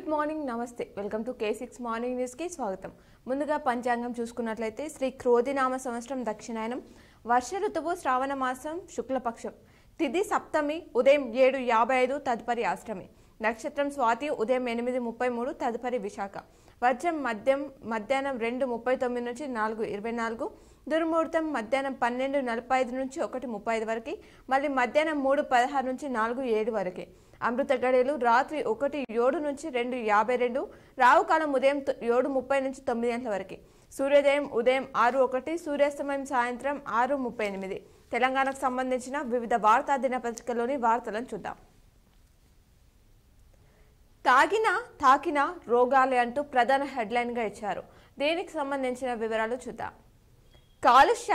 Good morning నమస్తే welcome to K6 morning news కి స్వాగతం. ముందుగా పంచాంగం చూసుకున్నట్లయితే శ్రీ క్రోధినామ సంవత్సరం దక్షిణాయనం వర్ష ఋతువు శ్రావణ మాసం శుక్లపక్షం తిథి సప్తమి ఉదయం 7:55 తదుపరి అష్టమి నక్షత్రం స్వాతి ఉదయం 8:33 తదుపరి విశాఖ వర్జం మధ్యాహ్నం 2:39 నుంచి 4:24 దుర్ముహూర్తం మధ్యాహ్నం 12:45 నుంచి 1:35 వరకు మళ్ళీ మధ్యాహ్నం 3:16 నుంచి 4:07 వరకు అమృత గడియలు రాత్రి 1:07 నుంచి 2:52 రావుకాలం ఉదయం 7:30 నుంచి 9 గంటల వరకు సూర్యోదయం ఉదయం 6:01 సూర్యాస్తమయం సాయంత్రం 6:38 తెలంగాణకు సంబంధించిన వివిధ వార్తా దినపత్రికలోని వార్తలను చూద్దాం. తాకిన రోగాలే అంటూ ప్రధాన హెడ్లైన్ గా ఇచ్చారు. దీనికి సంబంధించిన వివరాలు చూద్దాం. కాలుష్య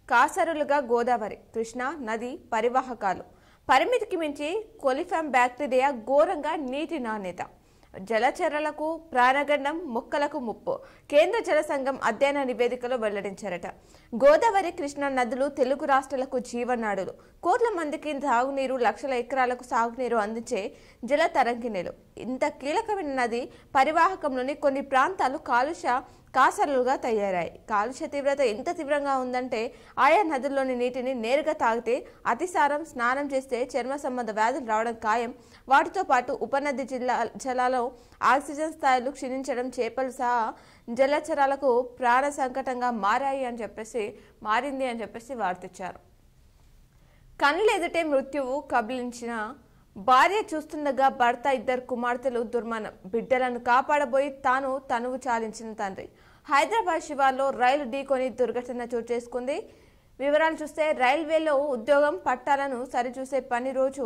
కాసరులుగా గోదావరి కృష్ణా నది పరివాహకాలు పరిమితికి మించి కొలిఫామ్ బ్యాక్టీరియా ఘోరంగా నీటి నాణ్యత జలచరాలకు ప్రాణగండం మొక్కలకు ముప్పు కేంద్ర జల సంఘం అధ్యయన నివేదికలో వెల్లడించారట. గోదావరి కృష్ణా నదులు తెలుగు రాష్ట్రాలకు జీవనాడులు. కోట్ల మందికి తాగునీరు లక్షల ఎకరాలకు సాగునీరు అందించే జల తరంగిణులు. ఇంత కీలకమైన నది పరివాహకంలోని కొన్ని ప్రాంతాలు కాలుష్య కాసరులుగా తయారాయి. కాలుష్య తీవ్రత ఎంత తీవ్రంగా ఉందంటే ఆయా నదుల్లోని నీటిని నేరుగా తాగితే అతిసారం, స్నానం చేస్తే చర్మ సంబంధ వ్యాధులు రావడం ఖాయం. వాటితో పాటు ఉపనది జలాల్లో ఆక్సిజన్ స్థాయిలు క్షీణించడం, చేపలు సహా జలచరాలకు ప్రాణ సంకటంగా మారింది అని చెప్పేసి వార్తిచ్చారు. కళ్ళెదుటే మృత్యువు కబలించిన భార్య చూస్తుండగా భర్త, ఇద్దరు కుమార్తెలు దుర్మరణం. బిడ్డలను కాపాడబోయి తనువు చాలించిన తండ్రి. హైదరాబాద్ శివార్లో రైలు ఢీకొని దుర్ఘటన చోటు చేసుకుంది. వివరాలు చూస్తే రైల్వేలో ఉద్యోగం పట్టాలను సరిచూసే పని రోజు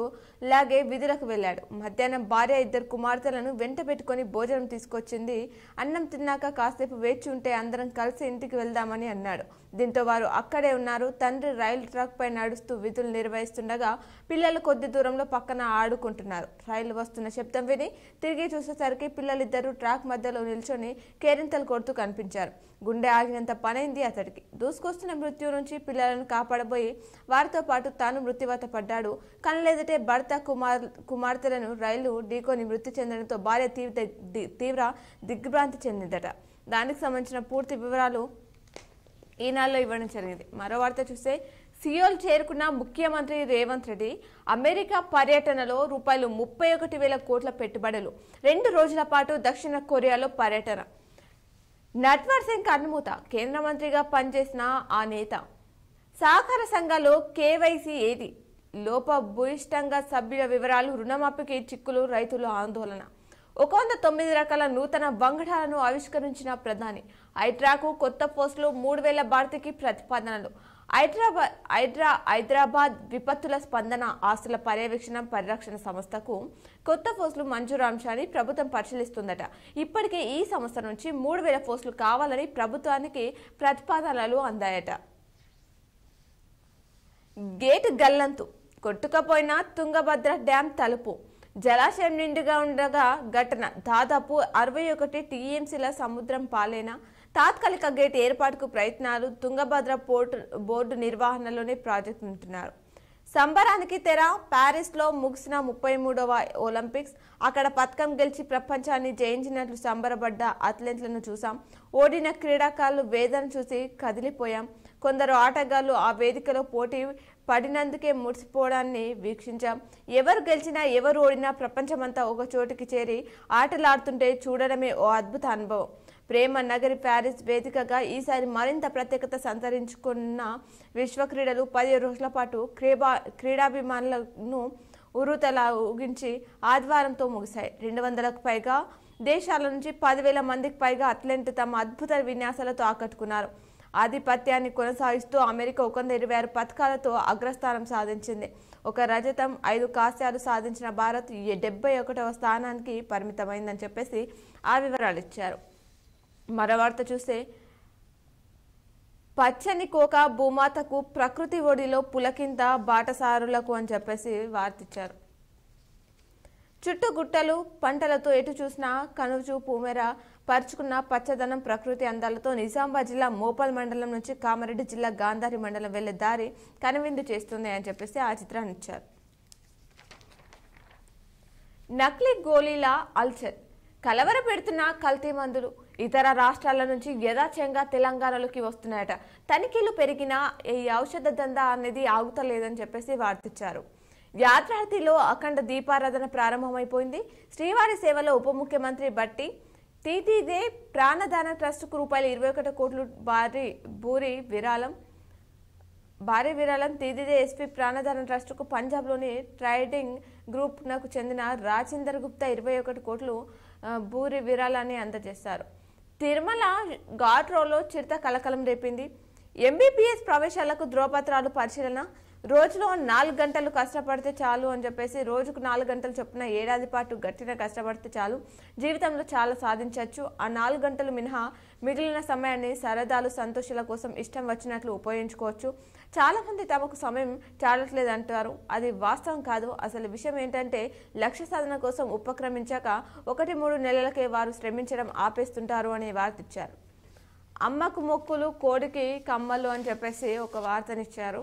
లాగే విధులకు వెళ్లాడు. మధ్యాహ్నం భార్య, ఇద్దరు కుమార్తెలను వెంట పెట్టుకుని భోజనం తీసుకొచ్చింది. అన్నం తిన్నాక కాసేపు వేచి ఉంటే అందరం కలిసి ఇంటికి వెళ్దామని అన్నాడు. దీంతో వారు అక్కడే ఉన్నారు. తండ్రి రైలు ట్రాక్ పై నడుస్తూ విధులు నిర్వహిస్తుండగా పిల్లలు కొద్ది దూరంలో పక్కన ఆడుకుంటున్నారు. రైలు వస్తున్న శబ్దం విని తిరిగి చూసేసరికి పిల్లలిద్దరూ ట్రాక్ మధ్యలో నిల్చొని కేరింతలు కొడుతూ కనిపించారు. గుండె ఆగినంత పనైంది అతడికి. దూసుకొస్తున్న మృత్యు నుంచి పిల్లలను కాపాడబోయి వారితో పాటు తాను మృత్యువాత పడ్డాడు. కళ్ళెదుటే భర్త, కుమార్తెలను రైలు ఢీకొని మృతి చెందడంతో భార్య తీవ్ర దిగ్భ్రాంతి చెందిందట. దానికి సంబంధించిన పూర్తి వివరాలు ఈనాడులో ఇవ్వడం జరిగింది. మరో వార్త చూస్తే సియోల్ చేరుకున్న ముఖ్యమంత్రి రేవంత్ రెడ్డి అమెరికా పర్యటనలో ₹31,000 కోట్ల పెట్టుబడులు. 2 రోజుల పాటు దక్షిణ కొరియాలో పర్యటన. నట్వర్ సింగ్ కన్నుమూత కేంద్ర మంత్రిగా పనిచేసిన ఆ నేత. సహకార సంఘాల్లో కేవైసీ ఏది? లోపభూయిష్టంగా సభ్యుల వివరాలు, రుణమాఫీకి చిక్కులు, రైతుల ఆందోళన. 109 రకాల నూతన బంగాళాలను ఆవిష్కరించిన ప్రధాని. హైడ్రాకు కొత్త పోస్టులు, 3,000 భర్తీకి ప్రతిపాదనలు. హైదరాబాద్ విపత్తుల స్పందన ఆస్తుల పర్యవేక్షణ పరిరక్షణ సంస్థకు కొత్త పోస్టులు మంజూరు అంశాన్ని ప్రభుత్వం పరిశీలిస్తుందట. ఇప్పటికే ఈ సంస్థ నుంచి 3,000 పోస్టులు కావాలని ప్రభుత్వానికి ప్రతిపాదనలు అందాయట. గేట్ గల్లంతు కొట్టుకపోయిన తుంగభద్ర డ్యాం తలుపు. జలాశయం నిండుగా ఉండగా ఘటన. దాదాపు 61 టీఎంసీల సముద్రం పాలైన తాత్కాలిక గేట్ ఏర్పాటుకు ప్రయత్నాలు. తుంగభద్ర బోర్డు నిర్వహణలోనే ప్రాజెక్టు ఉంటున్నారు. సంబరానికి తెర. ప్యారిస్ లో ముగిసిన 33వ ఒలింపిక్స్. అక్కడ పథకం గెలిచి ప్రపంచాన్ని జయించినట్లు సంబరపడ్డ అథ్లెట్లను చూసాం. ఓడిన క్రీడాకారులు వేదన చూసి కదిలిపోయాం. కొందరు ఆటగాళ్లు ఆ వేదికలో పోటీ పడినందుకే మురిసిపోవడాన్ని వీక్షించాం. ఎవరు గెలిచినా ఎవరు ఓడినా ప్రపంచమంతా ఒక చోటికి చేరి ఆటలాడుతుంటే చూడడమే ఓ అద్భుత అనుభవం. ప్రేమ నగరి ప్యారిస్ వేదికగా ఈసారి మరింత ప్రత్యేకత సంతరించుకున్న విశ్వ క్రీడలు 10 రోజుల పాటు క్రీడాభిమానులను ఉరుతలా ఊగించి ఆదివారంతో ముగిశాయి. 200కు పైగా దేశాల నుంచి 10,000 మందికి పైగా అథ్లెట్లు తమ అద్భుత విన్యాసాలతో ఆకట్టుకున్నారు. ఆధిపత్యాన్ని కొనసాగిస్తూ అమెరికా 126 పథకాలతో అగ్రస్థానం సాధించింది. 1 రజతం, 5 కాంస్యాలు సాధించిన భారత్ 71వ స్థానానికి పరిమితమైందని చెప్పేసి ఆ వివరాలు ఇచ్చారు. మరో వార్త చూస్తే పచ్చని కోక భూమాతకు, ప్రకృతి ఒడిలో పులకింత బాటసారులకు అని చెప్పేసి వార్తిచ్చారు. చుట్టూ గుట్టలు, పంటలతో ఎటు చూసినా కనుచూపు మేర పరుచుకున్న పచ్చదనం, ప్రకృతి అందాలతో నిజామాబాద్ జిల్లా మోపల్ మండలం నుంచి కామారెడ్డి జిల్లా గాంధారి మండలం వెళ్లే దారి కనువిందు చేస్తుంది అని చెప్పేసి ఆ చిత్రాన్ని ఇచ్చారు. నకిలీ గోళీల అల్చర్. కలవర పెడుతున్న కల్తీ మందులు ఇతర రాష్ట్రాల నుంచి యథాచంగా తెలంగాణలోకి వస్తున్నాయట. తనిఖీలు పెరిగినా ఈ ఔషధ దందా అనేది ఆగుతలేదని చెప్పేసి వార్తిచ్చారు. యాదాద్రిలో అఖండ దీపారాధన ప్రారంభమైపోయింది. శ్రీవారి సేవలో ఉప ముఖ్యమంత్రి బట్టి టీటీదే ప్రాణదాన ట్రస్టుకు ₹21 కోట్లు భారీ విరాళం టీటీదే ఎస్పీ ప్రాణదాన ట్రస్టుకు పంజాబ్లోని ట్రైడింగ్ గ్రూప్ నాకు చెందిన రాజేందర్ గుప్తా 21 కోట్లు భూరి విరాళాన్ని అందజేశారు. తిరుమల ఘాట్ రోడ్లో చిరుత కలకలం రేపింది. ఎంబీబీఎస్ ప్రవేశాలకు ధ్రువపత్రాలు పరిశీలన. రోజులో 4 గంటలు కష్టపడితే చాలు అని చెప్పేసి రోజుకు 4 గంటలు చొప్పున ఏడాది పాటు గట్టిగా కష్టపడితే చాలు, జీవితంలో చాలా సాధించవచ్చు. ఆ 4 గంటలు మినహా మిగిలిన సమయాన్ని సరదాలు సంతోషాల కోసం ఇష్టం వచ్చినట్లు ఉపయోగించుకోవచ్చు. చాలా మంది తమకు సమయం చాలట్లేదంటారు. అది వాస్తవం కాదు. అసలు విషయం ఏంటంటే లక్ష్య సాధన కోసం ఉపక్రమించాక 1-3 నెలలకే వారు శ్రమించడం ఆపేస్తుంటారు అని వార్తిచ్చారు. అమ్మకు మొక్కులు కోడికి కమ్మలు అని చెప్పేసి ఒక వార్తనిచ్చారు.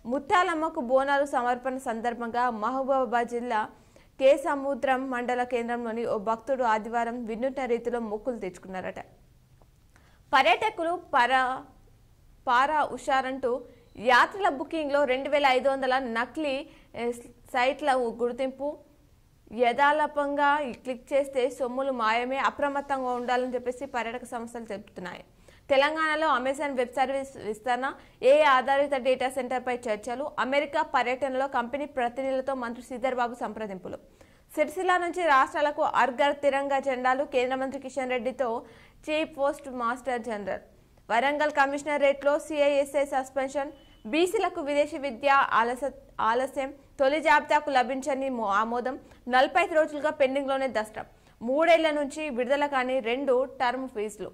ముత్యాలమ్మకు బోనాలు సమర్పణ సందర్భంగా మహబూబాబాద్ జిల్లా కే సముద్రం మండల కేంద్రంలోని ఓ భక్తుడు ఆదివారం వినూత్న రీతిలో మొక్కులు తెచ్చుకున్నారట. పర్యాటకులు పారా ఉషారంటూ యాత్రల బుకింగ్లో 2500 నకిలీ సైట్ల గుర్తింపు. యథాలాపంగా క్లిక్ చేస్తే సొమ్ములు మాయమే, అప్రమత్తంగా ఉండాలని చెప్పేసి పర్యాటక సంస్థలు చెబుతున్నాయి. తెలంగాణలో అమెజాన్ వెబ్ సర్వీస్ విస్తరణ, ఏఐ ఆధారిత డేటా సెంటర్పై చర్చలు, అమెరికా పర్యటనలో కంపెనీ ప్రతినిధులతో మంత్రి శ్రీధర్ బాబు సంప్రదింపులు. సిరిసిల్ల నుంచి రాష్ట్రాలకు అర్గర్ తిరంగా జెండాలు, కేంద్ర మంత్రి కిషన్ రెడ్డితో chief post master general. Warangal కమిషనరేట్లో సిఐఎస్ఐ సస్పెన్షన్. బీసీలకు విదేశీ విద్య ఆలస్యం, తొలి జాబితాకు లభించని ఆమోదం. 45 రోజులుగా పెండింగ్లోనే దస్త్రం. 3 ఏళ్ల నుంచి విడుదల కాని 2 టర్మ్ ఫీజులు.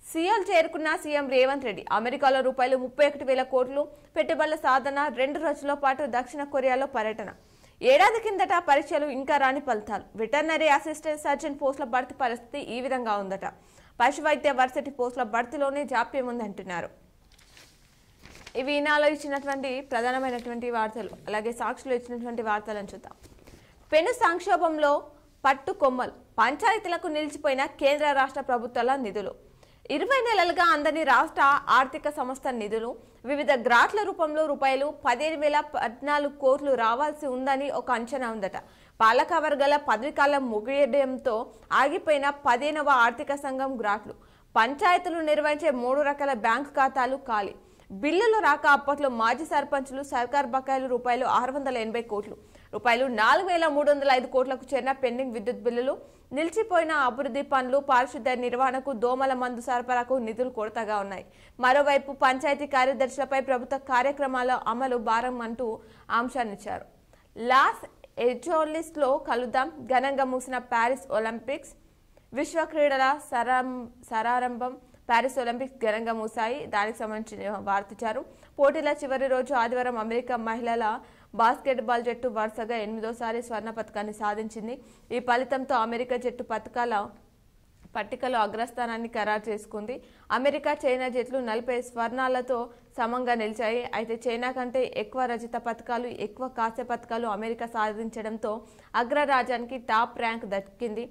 సియోల్ చేరుకున్న సీఎం రేవంత్ రెడ్డి. అమెరికాలో ₹31,000 కోట్లు పెట్టుబడుల సాధన. 2 రోజుల పాటు దక్షిణ కొరియాలో పర్యటన. ఏడాది కిందట పరీక్షలు, ఇంకా రాని ఫలితాలు. వెటర్నరీ అసిస్టెంట్ సర్జన్ పోస్టుల భర్తీ పరిస్థితి ఈ విధంగా ఉందట. పశు వైద్య వర్సిటీ పోస్టుల భర్తీలోనే జాప్యం ఉందంటున్నారు. ఇవి ఈనాలో ఇచ్చినటువంటి ప్రధానమైనటువంటి వార్తలు. అలాగే సాక్షులు ఇచ్చినటువంటి వార్తలను చూద్దాం. పెను సంక్షోభంలో పట్టు కొమ్మలు. పంచాయతీలకు నిలిచిపోయిన కేంద్ర రాష్ట్ర ప్రభుత్వాల నిధులు. 20 నెలలుగా అందని రాష్ట్ర ఆర్థిక సంస్థ నిధులు వివిధ గ్రాంట్ల రూపంలో ₹15,014 కోట్లు రావాల్సి ఉందని ఒక అంచనా ఉందట. పాలక వర్గాల పదవికాలం ముగియడంతో ఆగిపోయిన 15వ ఆర్థిక సంఘం గ్రాంట్లు. పంచాయతీలు నిర్వహించే 3 రకాల బ్యాంకు ఖాతాలు ఖాళీ. బిల్లులు రాక అప్పట్లో మాజీ సర్పంచులు సర్కార్ బకాయిలు ₹680 కోట్లు, ₹4,305 కోట్లకు చేరిన పెండింగ్ విద్యుత్ బిల్లులు, నిలిచిపోయిన అభివృద్ధి పనులు, పారిశుద్ధ్య నిర్వహణకు, దోమల మందు సరఫరాకు నిధులు కొరతగా ఉన్నాయి. మరోవైపు పంచాయతీ కార్యదర్శులపై ప్రభుత్వ కార్యక్రమాల అమలు భారం అంటూ అంశాన్నిచ్చారు. లాస్ ఏంజలీస్లో కలుద్దాం. ఘనంగా ముగిసిన ప్యారిస్ ఒలింపిక్స్. విశ్వ క్రీడల సరారంభం. ప్యారిస్ ఒలింపిక్స్ ఘనంగా ముగిశాయి. దానికి సంబంధించిన వార్తిచ్చారు. పోటీల చివరి రోజు ఆదివారం అమెరికా మహిళల బాస్కెట్బాల్ జట్టు వరుసగా 8వ స్వర్ణ పతకాన్ని సాధించింది. ఈ ఫలితంతో అమెరికా జట్టు పట్టికలో అగ్రస్థానాన్ని ఖరారు చేసుకుంది. అమెరికా, చైనా జట్లు 40 స్వర్ణాలతో సమంగా నిలిచాయి. అయితే చైనా కంటే ఎక్కువ రజత పతకాలు, ఎక్కువ కాంస్య పతకాలు అమెరికా సాధించడంతో అగ్రరాజ్యానికి టాప్ ర్యాంక్ దక్కింది.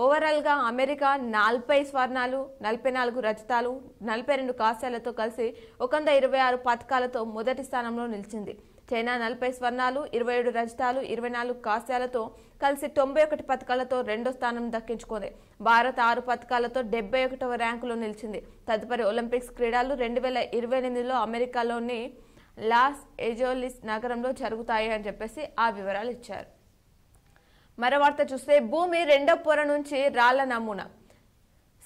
ఓవరాల్గా అమెరికా 40 స్వర్ణాలు, 44 రజతాలు, 42 కాంస్యాలతో కలిసి 126 పతకాలతో మొదటి స్థానంలో నిలిచింది. చైనా 40 స్వర్ణాలు, 27 రజతాలు, 24 కాంస్యాలతో కలిసి 91 పతకాలతో రెండో స్థానం దక్కించుకుంది. భారత్ 6 పతకాలతో 71వ ర్యాంకులో నిలిచింది. తదుపరి ఒలింపిక్స్ క్రీడలు 2028లో అమెరికాలోని లాస్ ఏంజలీస్ నగరంలో జరుగుతాయి అని చెప్పేసి ఆ వివరాలు ఇచ్చారు. మరో వార్త చూస్తే భూమి రెండో పొర నుంచి రాళ్ల నమూనా.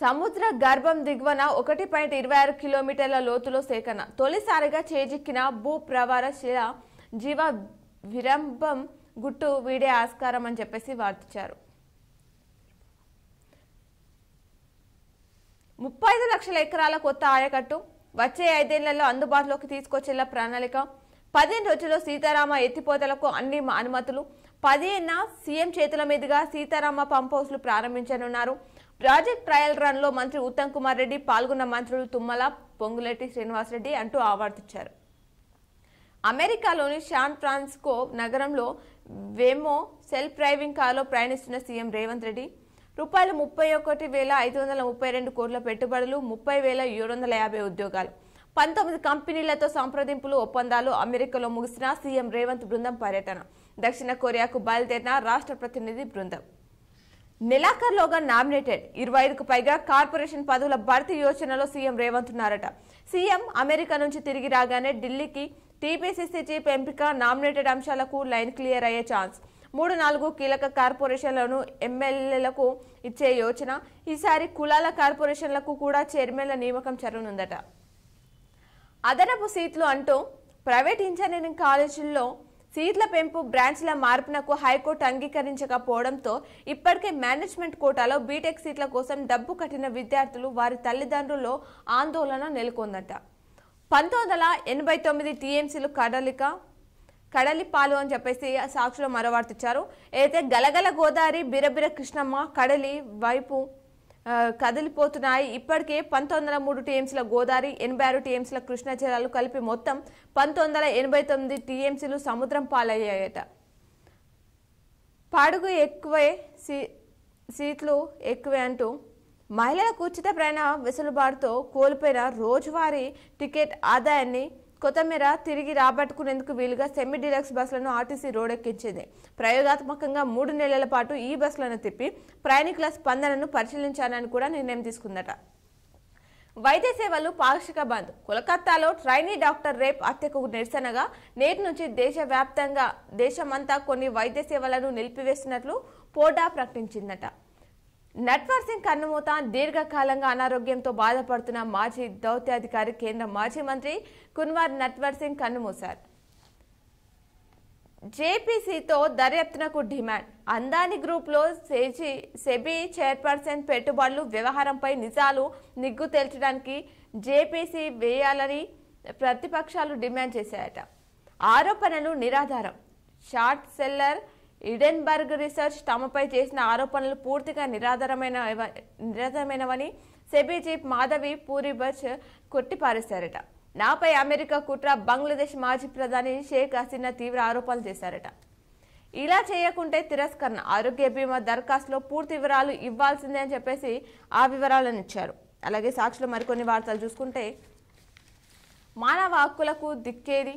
సముద్ర గర్భం దిగువన 1.26 కిలోమీటర్ల లోతులో సేకరణ. తొలిసారిగా చేజిక్కిన భూ ప్రవార శిల జీవ విరంభం గుట్టు వీడే ఆస్కారం అని చెప్పేసి వార్తించారు. 35 లక్షల ఎకరాల కొత్త ఆయకట్టు వచ్చే 5 ఏళ్లలో అందుబాటులోకి తీసుకొచ్చేలా ప్రణాళిక. 15 రోజుల్లో సీతారామ ఎత్తిపోతలకు అన్ని అనుమతులు. 15న సీఎం చేతుల మీదుగా సీతారామ పంప్ హౌస్లు ప్రారంభించనున్నారు. ప్రాజెక్ట్ ట్రయల్ రన్ లో మంత్రి ఉత్తమ్ కుమార్ రెడ్డి పాల్గొన్న మంత్రులు తుమ్మల, పొంగులేటి శ్రీనివాసరెడ్డి అంటూ అవార్డిచ్చారు. అమెరికాలోని శాన్ ఫ్రాన్సిస్కో నగరంలో వేమో సెల్ఫ్ డ్రైవింగ్ కారులో ప్రయాణిస్తున్న సీఎం రేవంత్ రెడ్డి రూపాయలు 31,532 కోట్ల పెట్టుబడులు, 30,750 ఉద్యోగాలు. 19 కంపెనీలతో సంప్రదింపులు, ఒప్పందాలు. అమెరికాలో ముగిసిన సీఎం రేవంత్ బృందం పర్యటన. దక్షిణ కొరియాకు బయలుదేరిన రాష్ట్ర ప్రతినిధి బృందం. నెలాఖరులోగా నామినేటెడ్ 25కు పైగా కార్పొరేషన్ పదవుల భర్తీ యోచనలో సీఎం రేవంత్ ఉన్నారట. సీఎం అమెరికా నుంచి తిరిగి రాగానే ఢిల్లీకి టీపీసీసీ చీఫ్ ఎంపిక, నామినేటెడ్ అంశాలకు లైన్ క్లియర్ అయ్యే ఛాన్స్. 3-4 కీలక కార్పొరేషన్లను ఎమ్మెల్యేలకు ఇచ్చే యోచన. ఈసారి కులాల కార్పొరేషన్లకు కూడా చైర్మన్ల నియామకం జరగనుందట. అదనపు సీట్లు అంటూ ప్రైవేట్ ఇంజనీరింగ్ కాలేజీల్లో సీట్ల పెంపు, బ్రాంచ్ల మార్పునకు హైకోర్టు అంగీకరించకపోవడంతో ఇప్పటికే మేనేజ్మెంట్ కోటాలో బీటెక్ సీట్ల కోసం డబ్బు కట్టిన విద్యార్థులు, వారి తల్లిదండ్రుల్లో ఆందోళన నెలకొందట. 1989 టీఎంసీలు కడలిపాలు అని చెప్పేసి సాక్షులు మరో వార్త ఇచ్చారు. అయితే గలగల గోదావరి, బిరబిర కృష్ణమ్మ కడలి వైపు కదిలిపోతున్నాయి. ఇప్పటికే 1903 టీఎంసీల గోదావరి, 86 టీఎంసీల కృష్ణా జలాలు కలిపి మొత్తం 1989 టీఎంసీలు సముద్రం పాలయ్యాయట. పడుగు ఎక్కువే, సీట్లు ఎక్కువే అంటూ మహిళలకు ఉచిత ప్రయాణ వెసులుబాటుతో కోల్పోయిన రోజువారీ టికెట్ ఆదాయాన్ని కొత్తమేర తిరిగి రాబట్టుకునేందుకు వీలుగా సెమీ డిలక్స్ బస్సులను ఆర్టీసీ రోడ్డెక్కించింది. ప్రయోగాత్మకంగా 3 నెలల పాటు ఈ బస్సులను తిప్పి ప్రయాణికుల స్పందనను పరిశీలించాలని కూడా నిర్ణయం తీసుకుందట. వైద్య సేవలు పాక్షిక బంద్. కోల్కతాలో ట్రైనీ డాక్టర్ రేప్ హత్యకు నిరసనగా నేటి నుంచి దేశమంతా కొన్ని వైద్య సేవలను నిలిపివేస్తున్నట్లు పోడా ప్రకటించిందట. నట్వర్ సింగ్ కన్నుమూత. దీర్ఘకాలంగా అనారోగ్యంతో బాధపడుతున్న మాజీ దౌత్యాధికారి, కేంద్ర మాజీ మంత్రి కున్వార్ నట్వర్ సింగ్ కన్నుమూశారు. జేపీసీతో దర్యాప్తునకు డిమాండ్. అందాని గ్రూప్లో సెబీ చైర్పర్సన్ పెట్టుబడులు వ్యవహారంపై నిజాలు నిగ్గు తేల్చడానికి జేపీసీ వేయాలని ప్రతిపక్షాలు డిమాండ్ చేశాయట. ఆరోపణలు నిరాధారం. షార్ట్ సెల్లర్ ఇడెన్బర్గ్ రీసెర్చ్ తమపై చేసిన ఆరోపణలు పూర్తిగా నిరాధారమైనవని సెబీ చీఫ్ మాధవి పూరిబచ్ కొట్టిపారేశారట. నాపై అమెరికా కుట్ర, బంగ్లాదేశ్ మాజీ ప్రధాని షేక్ హసీనా తీవ్ర ఆరోపణలు చేశారట. ఇలా చేయకుంటే తిరస్కరణ. ఆరోగ్య బీమా దరఖాస్తులో పూర్తి వివరాలు ఇవ్వాల్సిందే అని చెప్పేసి ఆ వివరాలను ఇచ్చారు. అలాగే సాక్షులు మరికొన్ని వార్తలు చూసుకుంటే, మానవ హక్కులకు దిక్కేది.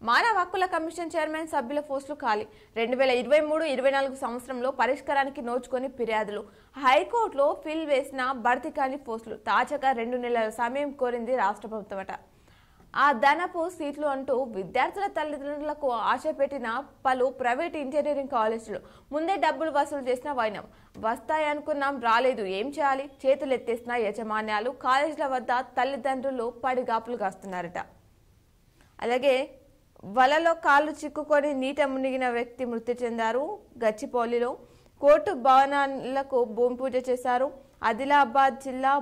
మానవ హక్కుల కమిషన్ చైర్మన్ సభ్యుల పోస్టులు ఖాళీ. 2023-24 సంవత్సరంలో పరిష్కారానికి నోచుకొని ఫిర్యాదులు. హైకోర్టులో ఫిల్ వేసిన భర్తీ కాని పోస్టులు. తాజాగా 2 నెలల సమయం కోరింది రాష్ట్ర ప్రభుత్వమట. ఆ దనపు సీట్లు అంటూ విద్యార్థుల తల్లిదండ్రులకు ఆశ పెట్టిన పలు ప్రైవేట్ ఇంజనీరింగ్ కాలేజీలు ముందే డబ్బులు వసూలు చేసిన వైనం. వస్తాయనుకున్నాం, రాలేదు, ఏం చేయాలి? చేతులెత్తేసిన యాజమాన్యాలు. కాలేజీల వద్ద తల్లిదండ్రులు పడిగాపులు కాస్తున్నారట. అలాగే వలలో కాళ్ళు చిక్కుకొని నీట మునిగిన వ్యక్తి మృతి చెందారు. గచ్చిపౌలిలో కోర్టు భవనాలకు భూమి పూజ చేశారు. ఆదిలాబాద్ జిల్లా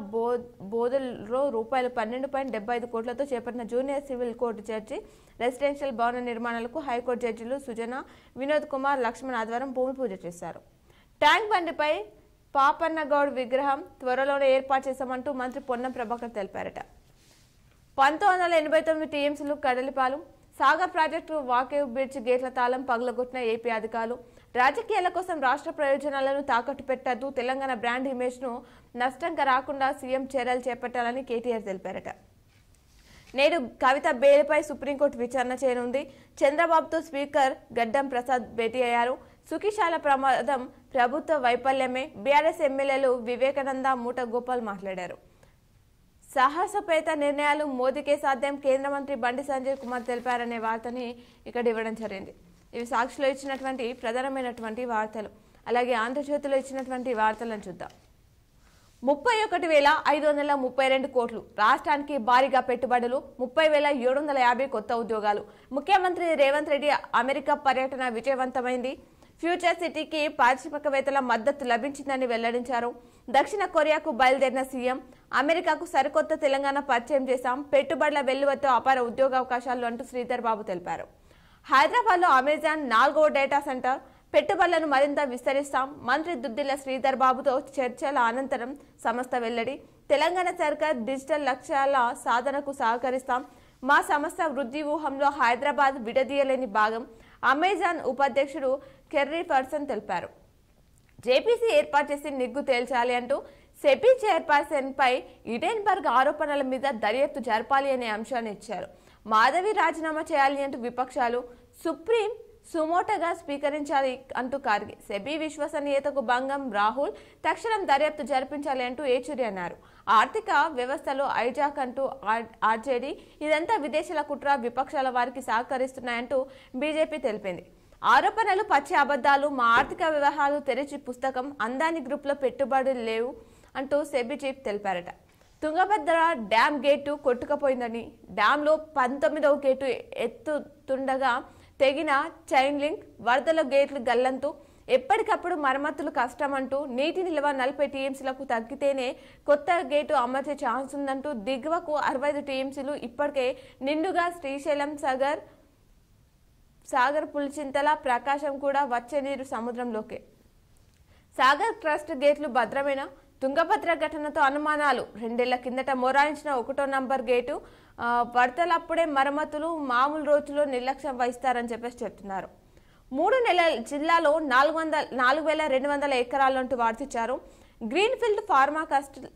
బోధల్లో రూపాయలు 12.75 కోట్లతో చేపట్టిన junior civil court judge residential భవన నిర్మాణాలకు హైకోర్టు జడ్జిలు సుజన, వినోద్ కుమార్, లక్ష్మణ్ ఆదివారం భూమి పూజ చేశారు. ట్యాంక్ బండిపై పాపన్నగౌడ్ విగ్రహం త్వరలోనే ఏర్పాటు చేశామంటూ మంత్రి పొన్నం ప్రభాకర్ తెలిపారట. 1989 టీఎంసీలు కడలిపాలు. సాగర్ ప్రాజెక్టు వాకేవ్ బ్రిడ్జ్ గేట్ల తాళం పగలగొట్టిన ఏపీ అధికారులు. రాజకీయాల కోసం రాష్ట్ర ప్రయోజనాలను తాకట్టు పెట్టద్దు. తెలంగాణ బ్రాండ్ ఇమేజ్ ను నష్టంగా రాకుండా సీఎం చర్యలు చేపట్టాలని కేటీఆర్ తెలిపారట. నేడు కవిత బెయిల్పై సుప్రీంకోర్టు విచారణ చేయనుంది. చంద్రబాబుతో స్పీకర్ గడ్డం ప్రసాద్ భేటీ అయ్యారు. సుఖిశాల ప్రమాదం ప్రభుత్వ వైఫల్యమే. బీఆర్ఎస్ ఎమ్మెల్యేలు వివేకానంద, మూట గోపాల్ మాట్లాడారు. సాహసపేత నిర్ణయాలు మోదీకే సాధ్యం, కేంద్ర మంత్రి బండి సంజయ్ కుమార్ తెలిపారనే వార్తని ఇక్కడ ఇవ్వడం జరిగింది. ఇవి సాక్షిలో ఇచ్చినటువంటి ప్రధానమైనటువంటి వార్తలు. అలాగే ఆంధ్రజ్యోతిలో ఇచ్చినటువంటి వార్తలను చూద్దాం. 31,532 కోట్లు. రాష్ట్రానికి భారీగా పెట్టుబడులు, 30,750 కొత్త ఉద్యోగాలు. ముఖ్యమంత్రి రేవంత్ రెడ్డి అమెరికా పర్యటన విజయవంతమైంది. ఫ్యూచర్ సిటీకి పారిశ్రామికవేత్తల మద్దతు లభించిందని వెల్లడించారు. దక్షిణ కొరియాకు బయలుదేరిన సీఎం, అమెరికాకు సరికొత్త తెలంగాణ పరిచయం చేశాం, పెట్టుబడుల వెల్లువతో అపార ఉద్యోగావకాశాలు అంటూ శ్రీధర్ బాబు తెలిపారు. హైదరాబాద్లో అమెజాన్ 4వ డేటా సెంటర్ పెట్టుబడులను మరింత విస్తరిస్తాం. మంత్రి దుద్దిల్ల శ్రీధర్ బాబుతో చర్చల అనంతరం సంస్థ వెల్లడి. తెలంగాణ సర్కార్ డిజిటల్ లక్ష్యాల సాధనకు సహకరిస్తాం. మా సంస్థ వృద్ధి వ్యూహంలో హైదరాబాద్ విడదీయలేని భాగం. అమెజాన్ ఉపాధ్యక్షుడు కెర్రీ పర్సన్ తెలిపారు. జేపీసీ ఏర్పాటు చేసి నిగ్గు తేల్చాలి అంటూ సెబీ చైర్పర్సన్ పై ఈడెన్బర్గ్ ఆరోపణల మీద దర్యాప్తు జరపాలి అనే అంశాన్ని ఇచ్చారు. మాధవి రాజీనామా చేయాలి అంటూ విపక్షాలు, సుప్రీం సుమోటగా స్వీకరించాలి అంటూ కార్గి, సెబీ విశ్వసనీయతకు భంగం, రాహుల్ తక్షణం దర్యాప్తు జరిపించాలి అంటూ ఏచూరి అన్నారు. ఆర్థిక వ్యవస్థలో ఐజాక్ అంటూ ఆర్జేడీ, ఇదంతా విదేశాల కుట్ర, విపక్షాల వారికి సహకరిస్తున్నాయంటూ బీజేపీ తెలిపింది. ఆరోపణలు పచ్చి అబద్ధాలు, మా ఆర్థిక వ్యవహారాలు తెరిచి పుస్తకం, అందాని గ్రూప్లో పెట్టుబడులు లేవు అంటూ సెబీ చీఫ్ తెలిపారట. తుంగభద్ర డ్యామ్ గేటు కొట్టుకుపోయిందని, డ్యాంలో 19వ గేటు ఎత్తుతుండగా తెగిన చైన్ లింక్, వరదల గేట్లు గల్లంతు, ఎప్పటికప్పుడు మరమ్మతులు కష్టమంటూ, నీటి నిల్వ 40 టీఎంసీలకు తగ్గితేనే కొత్త గేటు అమర్చే ఛాన్స్ ఉందంటూ, దిగువకు 65 టీఎంసీలు ఇప్పటికే నిండుగా, శ్రీశైలం సాగర్ పులిచింతల, ప్రకాశం కూడా వచ్చే నీరు సముద్రంలోకే. సాగర్ ట్రస్ట్ గేట్లు భద్రమైన, తుంగభద్ర ఘటనతో అనుమానాలు, 2 ఏళ్ల కిందట మొరాయించిన 1వ నంబర్ గేటు వరదలప్పుడే మరమ్మతులు, మామూలు రోజుల్లో నిర్లక్ష్యం వహిస్తారని చెప్పేసి చెప్తున్నారు. 3 నెలల జిల్లాలో 4,200 ఎకరాలంటూ వార్తిచ్చారు. గ్రీన్ఫీల్డ్ ఫార్మా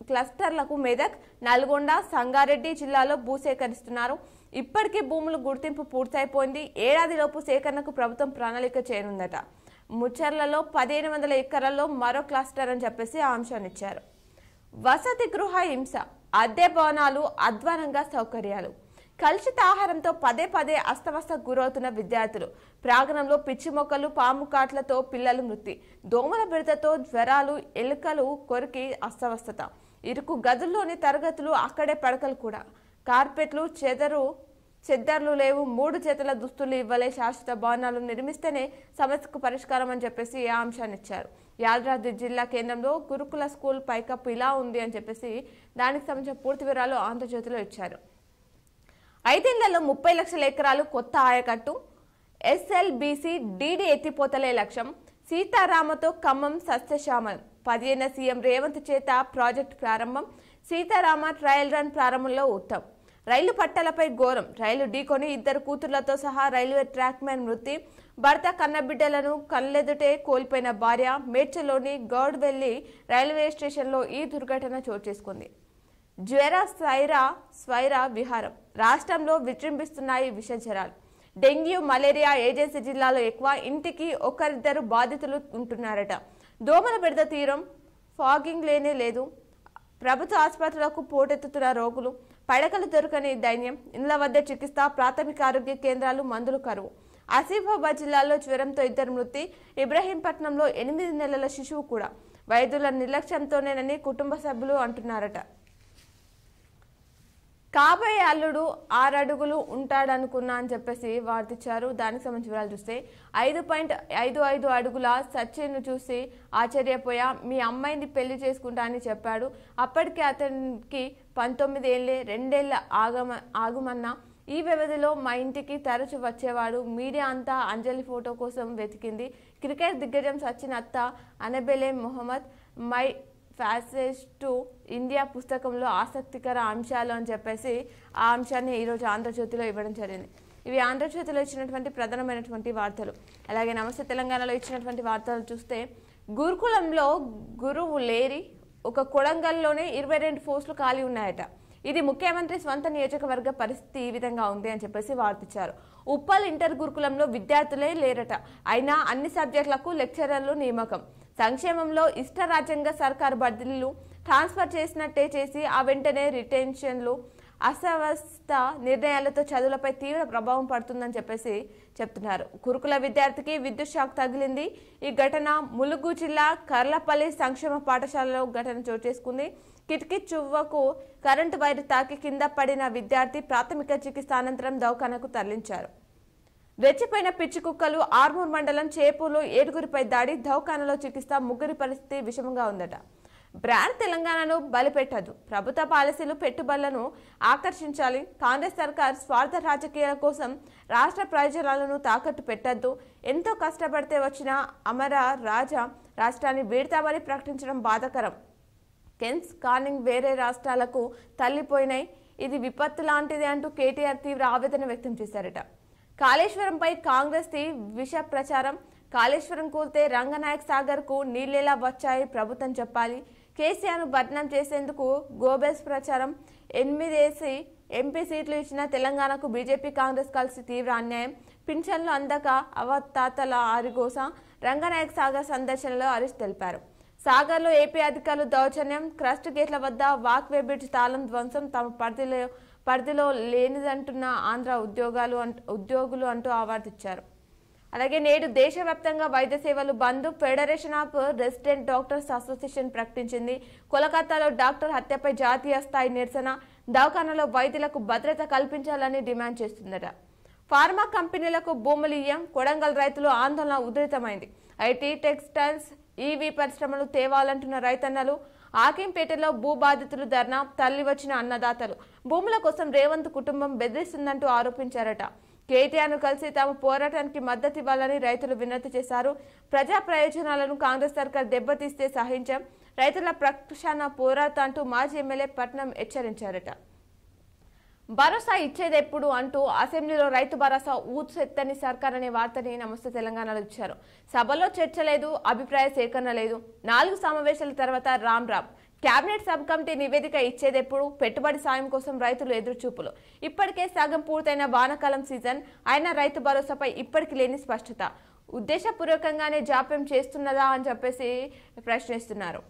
క్లస్టర్లకు మెదక్, నల్గొండ, సంగారెడ్డి జిల్లాలో భూసేకరిస్తున్నారు. ఇప్పటికే భూములు గుర్తింపు పూర్తయిపోయింది. ఏడాదిలోపు సేకరణకు ప్రభుత్వం ప్రణాళిక చేయనుందట. ముచ్చర్లలో 1,500 ఎకరాల్లో మరో క్లస్టర్ అని చెప్పేసి ఆ అంశాన్ని ఇచ్చారు. వసతి గృహ హింస, అద్దె భవనాలు, అధ్వానంగా సౌకర్యాలు, కలుషిత ఆహారంతో పదే అస్తవ్యస్త గురవుతున్న విద్యార్థులు, ప్రాంగణంలో పిచ్చి మొక్కలు, పాము కాట్లతో పిల్లలు మృతి, దోమల బెడతతో జ్వరాలు, ఎలుకలు కొరికి అస్తవ్యస్తత, ఇరుకు గదుల్లోని తరగతులు, అక్కడే పడకలు కూడా, కార్పెట్లు, చెద్దర్లు లేవు, 3 జతల దుస్తులు ఇవ్వలే, శాశ్వత భవనాలు నిర్మిస్తేనే సమస్యకు పరిష్కారం అని చెప్పేసి ఆ అంశాన్ని ఇచ్చారు. యాదాద్రి జిల్లా కేంద్రంలో గురుకుల స్కూల్ పైకప్పు ఇలా ఉంది అని చెప్పేసి దానికి సంబంధించిన పూర్తి వివరాలు ఆంధ్రజ్యోతిలో ఇచ్చారు. 5 ఏళ్లలో 30 లక్షల ఎకరాలు కొత్త ఆయకట్టు, ఎస్ఎల్బీసీ డీడీ ఎత్తిపోతలే లక్ష్యం, సీతారామతో ఖమ్మం సస్యశ్యామలం, 15 సీఎం రేవంత్ చేత ప్రాజెక్టు ప్రారంభం, సీతారామ ట్రయల్ రన్ ప్రారంభంలో ఉత్తమ్, రైలు పట్టాలపై ఘోరం, రైలు ఢీకొని 2 కూతుర్లతో సహా రైల్వే ట్రాక్ మ్యాన్ మృతి, భర్త కన్నబిడ్డలను కళ్ళెదుటే కోల్పోయిన భార్య, మేడ్చల్లోని గౌడ్వెల్లి రైల్వే స్టేషన్లో ఈ దుర్ఘటన చోటు చేసుకుంది. జ్వర స్వైర విహారం, రాష్ట్రంలో విజృంభిస్తున్నాయి విషజ్వరాలు, డెంగ్యూ, మలేరియా ఏజెన్సీ జిల్లాలో ఎక్కువ, ఇంటికి 1-2 బాధితులు ఉంటున్నారట. దోమల బెడద తీరం, ఫాగింగ్ లేనే లేదు, ప్రభుత్వ ఆసుపత్రులకు పోటెత్తుతున్న రోగులు, పడకలు దొరకని దైన్యం, ఇండ్ల వద్ద చికిత్స, ప్రాథమిక ఆరోగ్య కేంద్రాలు, మందులు కరువు. ఆసిఫాబాద్ జిల్లాలో జ్వరంతో 2 మృతి, ఇబ్రహీంపట్నంలో 8 నెలల శిశువు కూడా, వైద్యుల నిర్లక్ష్యంతోనేనని కుటుంబ సభ్యులు అంటున్నారట. కాబోయే అల్లుడు 6 అడుగులు ఉంటాడనుకున్నా అని చెప్పేసి వార్తిచ్చారు. దానికి సంబంధించి వివరాలు చూస్తే 5.55 అడుగుల సచిన్ చూసి ఆశ్చర్యపోయా, మీ అమ్మాయిని పెళ్లి చేసుకుంటా అని చెప్పాడు. అప్పటికే అతనికి 19 ఏళ్లే, 2 ఏళ్ల ఆగుమన్నా. ఈ వ్యవధిలో మా ఇంటికి తరచు వచ్చేవాడు. మీడియా అంతా అంజలి ఫోటో కోసం వెతికింది. క్రికెట్ దిగ్గజం సచిన్ అత్త అనబెలే మొహమ్మద్ మై ఫ్యాసెస్ టు ఇండియా పుస్తకంలో ఆసక్తికర అంశాలు అని చెప్పేసి ఆ అంశాన్ని ఈరోజు ఆంధ్రజ్యోతిలో ఇవ్వడం జరిగింది. ఇవి ఆంధ్రజ్యోతిలో ఇచ్చినటువంటి ప్రధానమైనటువంటి వార్తలు. అలాగే నమస్తే తెలంగాణలో ఇచ్చినటువంటి వార్తలు చూస్తే, గురుకులంలో గురువు లేరి ఒక కొడంగల్లోనే 22 పోస్టులు ఖాళీ ఉన్నాయట. ఇది ముఖ్యమంత్రి స్వంత నియోజకవర్గ పరిస్థితి ఈ విధంగా ఉంది అని చెప్పేసి వార్తిచ్చారు. ఉప్పల్ ఇంటర్ గురుకులంలో విద్యార్థులే లేరట. అయినా అన్ని సబ్జెక్టులకు లెక్చరర్లు నియామకం. సంక్షేమంలో ఇష్టరాజ్యంగా సర్కారు బదిలీలు, ట్రాన్స్ఫర్ చేసినట్టే చేసి ఆ వెంటనే రిటెన్షన్లు, అసవస్థ నిర్ణయాలతో చదువులపై తీవ్ర ప్రభావం పడుతుందని చెప్పేసి చెప్తున్నారు. గురుకుల విద్యార్థికి విద్యుత్ షాక్ తగిలింది. ఈ ఘటన ములుగు జిల్లా కర్లపల్లి సంక్షేమ పాఠశాలలో ఘటన చోటు చేసుకుంది. కిటికీ చువ్వకు కరెంటు వైరు తాకి కింద పడిన విద్యార్థి ప్రాథమిక చికిత్స అనంతరం దవాఖానకు తరలించారు. రెచ్చిపోయిన పిచ్చి కుక్కలు, ఆర్మూర్ మండలం చేపూరులో 7గురిపై దాడి, దవాఖానలో చికిత్స, 3 పరిస్థితి విషమంగా ఉందట. బ్రాండ్ తెలంగాణను బలిపెట్టదు. ప్రభుత్వ పాలసీలు పెట్టుబడులను ఆకర్షించాలి. కాంగ్రెస్ సర్కార్ స్వార్థ రాజకీయాల కోసం రాష్ట్ర ప్రయోజనాలను తాకట్టు పెట్టద్దు. ఎంతో కష్టపడితే వచ్చిన అమర రాజా రాష్ట్రాన్ని వీడతామని ప్రకటించడం బాధాకరం. కెన్స్ కానింగ్ వేరే రాష్ట్రాలకు తల్లిపోయినాయి. ఇది విపత్తు లాంటిది అంటూ కేటీఆర్ తీవ్ర ఆవేదన వ్యక్తం చేశారట. కాళేశ్వరంపై కాంగ్రెస్ విష ప్రచారం, కాళేశ్వరం కూల్తే రంగనాయక్ సాగర్ కు నీళ్లెలా వచ్చాయి ప్రభుత్వం చెప్పాలి. కేసీఆర్ ను బద్నాం చేసేందుకు గోబెల్స్ ప్రచారం. 8 ఎంపీ సీట్లు ఇచ్చిన తెలంగాణకు బీజేపీ కాంగ్రెస్ కలిసి తీవ్ర అన్యాయం. పింఛన్లు అందక అవతాతల ఆరిగోస. రంగనాయక్ సాగర్ సందర్శనలో హరీష్ తెలిపారు. సాగర్లో ఏపీ అధికారులు దౌర్జన్యం. క్రస్ట్ గేట్ల వద్ద వాక్వే బ్రిడ్జ్ తాళం ధ్వంసం. తమ పరిధిలో లేనిదంటున్న ఆంధ్ర ఉద్యోగులు అంటూ అవార్డు ఇచ్చారు. అలాగే నేడు దేశవ్యాప్తంగా వైద్య సేవలు బంద్. Federation of resident doctors association ప్రకటించింది. కోలకతాలో డాక్టర్ హత్యపై జాతీయ స్థాయి నిరసన. దవాఖానాలో వైద్యులకు భద్రత కల్పించాలని డిమాండ్ చేస్తుందట. ఫార్మా కంపెనీలకు భూములు ఇయ్యం. కొడంగల్ రైతులు ఆందోళన ఉధృతమైంది. ఐటీ, టెక్స్టైల్స్, ఈవీ పరిశ్రమలు తేవాలంటున్న రైతన్నలు. ఆకింపేటలో భూ బాధితులు ధర్నా. తల్లి వచ్చిన అన్నదాతలు. భూముల కోసం రేవంత్ కుటుంబం బెదిరిస్తుందంటూ ఆరోపించారట. కేటీఆర్ను కలిసి తాము పోరాటానికి మద్దతు ఇవ్వాలని రైతులు వినతి చేశారు. ప్రజా ప్రయోజనాలను కాంగ్రెస్ సర్కార్ దెబ్బతీస్తే సహించాం. రైతుల పక్షాన పోరాటం అంటూ మాజీ ఎమ్మెల్యే పట్నం హెచ్చరించారట. భరోసా ఇచ్చేదెప్పుడు అంటూ అసెంబ్లీలో రైతు భరోసా ఊచెత్తని సర్కార్ అనే వార్తని నమస్తే తెలంగాణలో ఇచ్చారు. సభలో చర్చ లేదు, అభిప్రాయ సేకరణ లేదు. 4 సమావేశాల తర్వాత రామ్ కేబినెట్ సబ్ కమిటీ నివేదిక ఇచ్చేదెప్పుడు. పెట్టుబడి సాయం కోసం రైతులు ఎదురుచూపులు. ఇప్పటికే సగం పూర్తయిన వానాకాలం సీజన్ అయినా రైతు భరోసాపై ఇప్పటికి లేని స్పష్టత. ఉద్దేశపూర్వకంగానే జాప్యం చేస్తున్నదా అని చెప్పేసి ప్రశ్నిస్తున్నారు.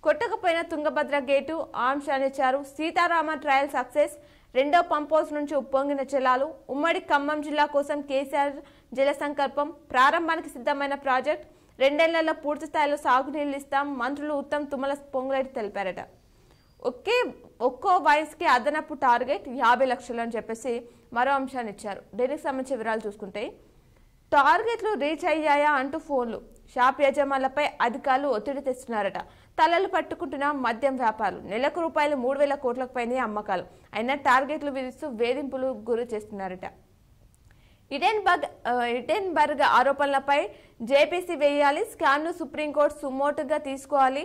కొట్టకపోయిన తుంగభద్ర గేటు ఆంశాన్నిచ్చారు. Sitarama trial success. 2వ పంప్ హౌస్ నుంచి ఉప్పొంగిన జలాలు. ఉమ్మడి ఖమ్మం జిల్లా కోసం కేసీఆర్ జల సంకల్పం. ప్రారంభానికి సిద్ధమైన ప్రాజెక్ట్. 2 ఏళ్లలో పూర్తి స్థాయిలో సాగునీళ్లు ఇస్తాం. మంత్రులు ఉత్తమ్, తుమ్మల పొంగులేటి తెలిపారట. ఒక్కో వయసుకి అదనపు టార్గెట్ 50 లక్షలు అని చెప్పేసి మరో అంశాన్ని ఇచ్చారు. దీనికి సంబంధించిన వివరాలు చూసుకుంటే టార్గెట్లు రీచ్ అయ్యాయా అంటూ ఫోన్లు. షాప్ యజమానులపై అధికారులు ఒత్తిడి తెస్తున్నారట. తలలు పట్టుకుంటున్న మద్యం వ్యాపారులు. నెలకు రూపాయలు 3,000 కోట్లకు పైనే అమ్మకాలు అయినా టార్గెట్లు విధిస్తూ వేధింపులు గురి చేస్తున్నారట. ఇడెన్బర్గ్ ఆరోపణలపై జేపీసీ వేయాలి. స్కామ్ను సుప్రీంకోర్టు సుమోటుగా తీసుకోవాలి.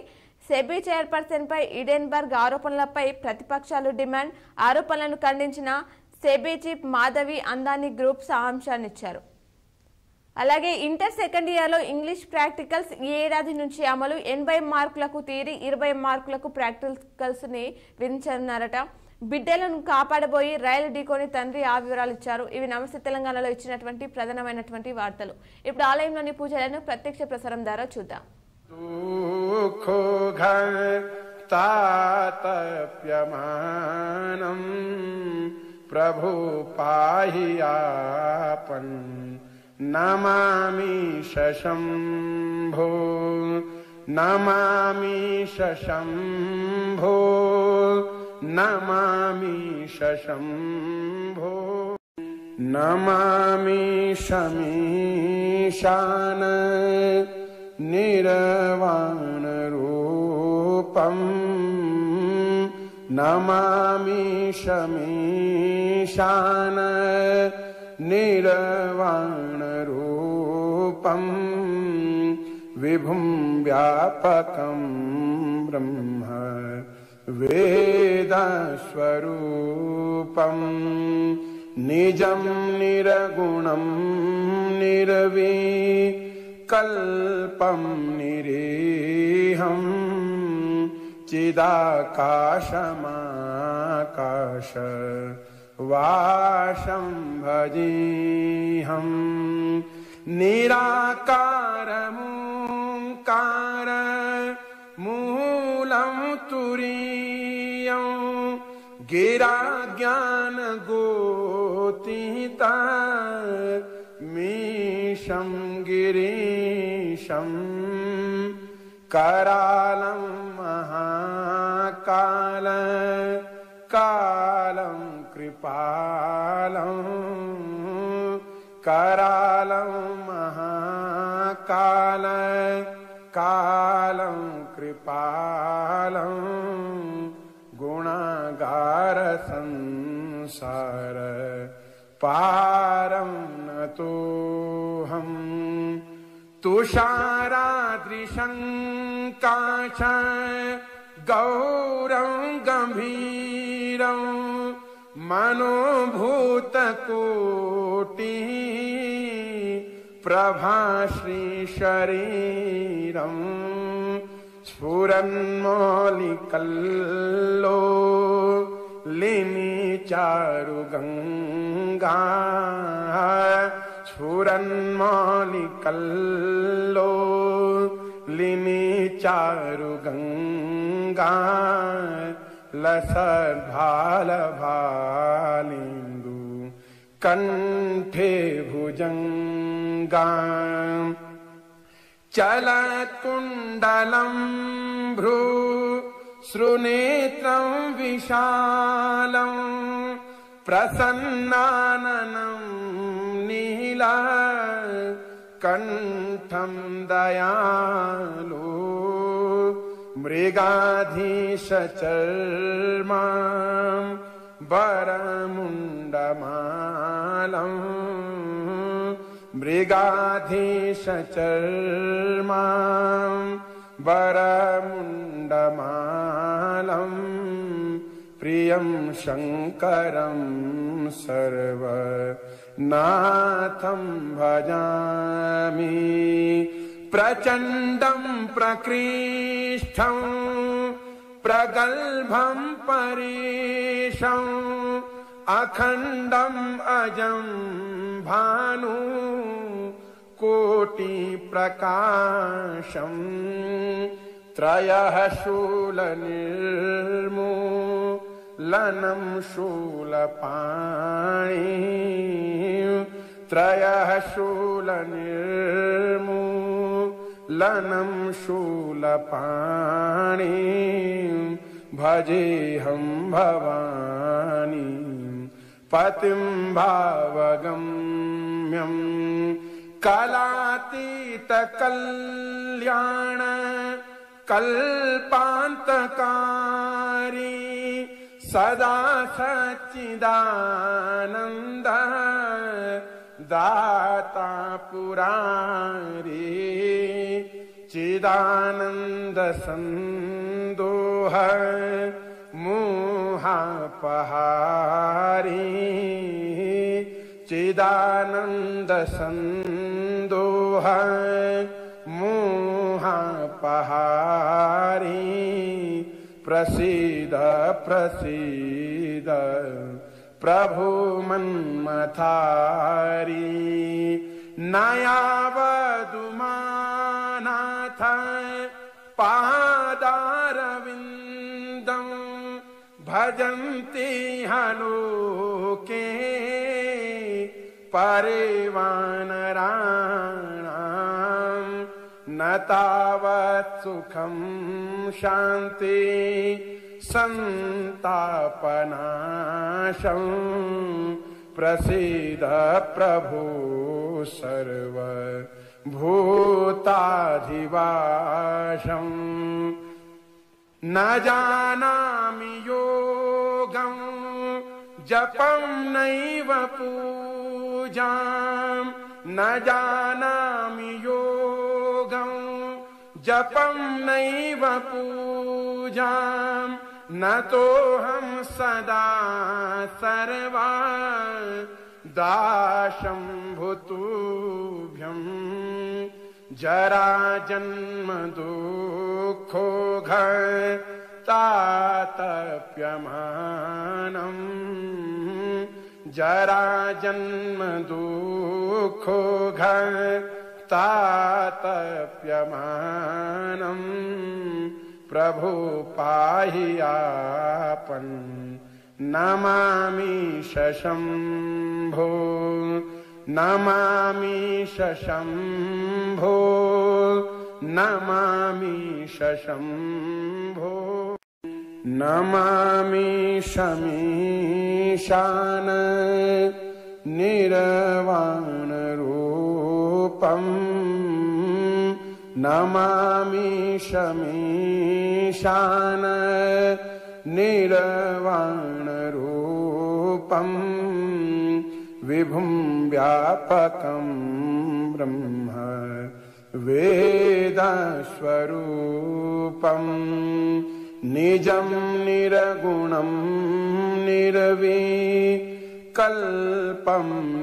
సెబీ చైర్పర్సన్ పై ఇడెన్బర్గ్ ఆరోపణలపై ప్రతిపక్షాలు డిమాండ్. ఆరోపణలను ఖండించిన సెబీ చీఫ్ మాధవి అందానీ గ్రూప్స్ అంశాన్నిచ్చారు. అలాగే ఇంటర్ సెకండ్ ఇయర్లో ఇంగ్లీష్ ప్రాక్టికల్స్ ఈ ఏడాది నుంచి అమలు. 80 మార్కులకు థియరీ, 20 మార్కులకు ప్రాక్టికల్స్ ని విధించనున్నారట. బిడ్డలను కాపాడబోయి రైలు ఢీకొని తండ్రి ఆ వివరాలు ఇచ్చారు. ఇవి నమస్తే తెలంగాణలో ఇచ్చినటువంటి ప్రధానమైనటువంటి వార్తలు. ఇప్పుడు ఆలయంలోని పూజలను ప్రత్యక్ష ప్రసారం ద్వారా చూద్దాం. ప్రభు పాహియాపన్ నమామి శంభో నమామి శంభో నమామి శంభో నమామి శమీశాన నిర్వాణ రూపం నమామి శమీశాన నిర్వాణ రూపం విభుం వ్యాపకం బ్రహ్మ వేదస్వరూపం నిజం నిరగుణం నిర్వికల్పం నిరీహం చిదాకాశమాకాశ వాశం భజేహం నిరాకారమోంకార మూలం తురీయం గిరా జ్ఞాన గోతిత మీశం గిరీశం करालं महाकाल कालं कृपालं करालं महाकाल कालं कृपालं गुणागार संसार पारं नतोऽहं तुषारादृशं काश गौरं गंभीरं मनोभूतकोटि प्रभाश्री शरीरं स्फुरन्मौलिकल्लो लिनि चारुगंगा स्फुरन्मौलिकल्लो लिनि चारुगंगा लसद्भालभालिन्दु कंठे भुजंगा चलत्कुण्डलं भ्रू श्रुनेत्रं विशालं प्रसन्नाननं नीला कंठं दयालु मृगाधीशचर्मा वरमुण्डमालं मृगाधीशचर्मा वरमुण्डमालं प्रियं शङ्करं सर्वनाथं भजामि प्रचण्डं प्रकृष्टं प्रगल्भं परेशं अखण्डं अजं भानु कोटि प्रकाशं त्रयः शूलनिर्मूलनं शूलपाणि त्रयः शूलनिर्मूलनं शूलपाणि भजेऽहं भवानी पतिं भावगम्यं कलातीत कल्याण कल्पान्तकारी सदा सच्चिदानन्द दाता पुरारी चिदानन्द संदोह मोहापहारी चिदानन्द संदोह मोहापहारी प्रसीद प्रसीद प्रभु मन्मथारी नयावदुमानाथ पादारविन्दं भजन्ति हलोके परिवानराणां न तावत् सुखं शान्ति संतापनाशं प्रसीद प्रभु सर्वभूताधिवासं न जानामि योगं जपं नैव पूजां न जानामि योगं जपं नैव पूजां न तोऽहं सदा सर्वा दाशं भूतुभ्यं जरा जन्म दुःखो तातप्यमानं जरा जन्म दुःखो तातप्यमानं प्रभु पाहि आपन् नमामि शशम्भो नमामि शशम्भो नमामि शशम्भो नमामि शमीशान निर्वाण रूपम् नमामि शमीशान निर्वाण रूपम् विभुं व्यापकं ब्रह्म वेदस्वरूपम् निजं निरगुणं निर्विकल्पं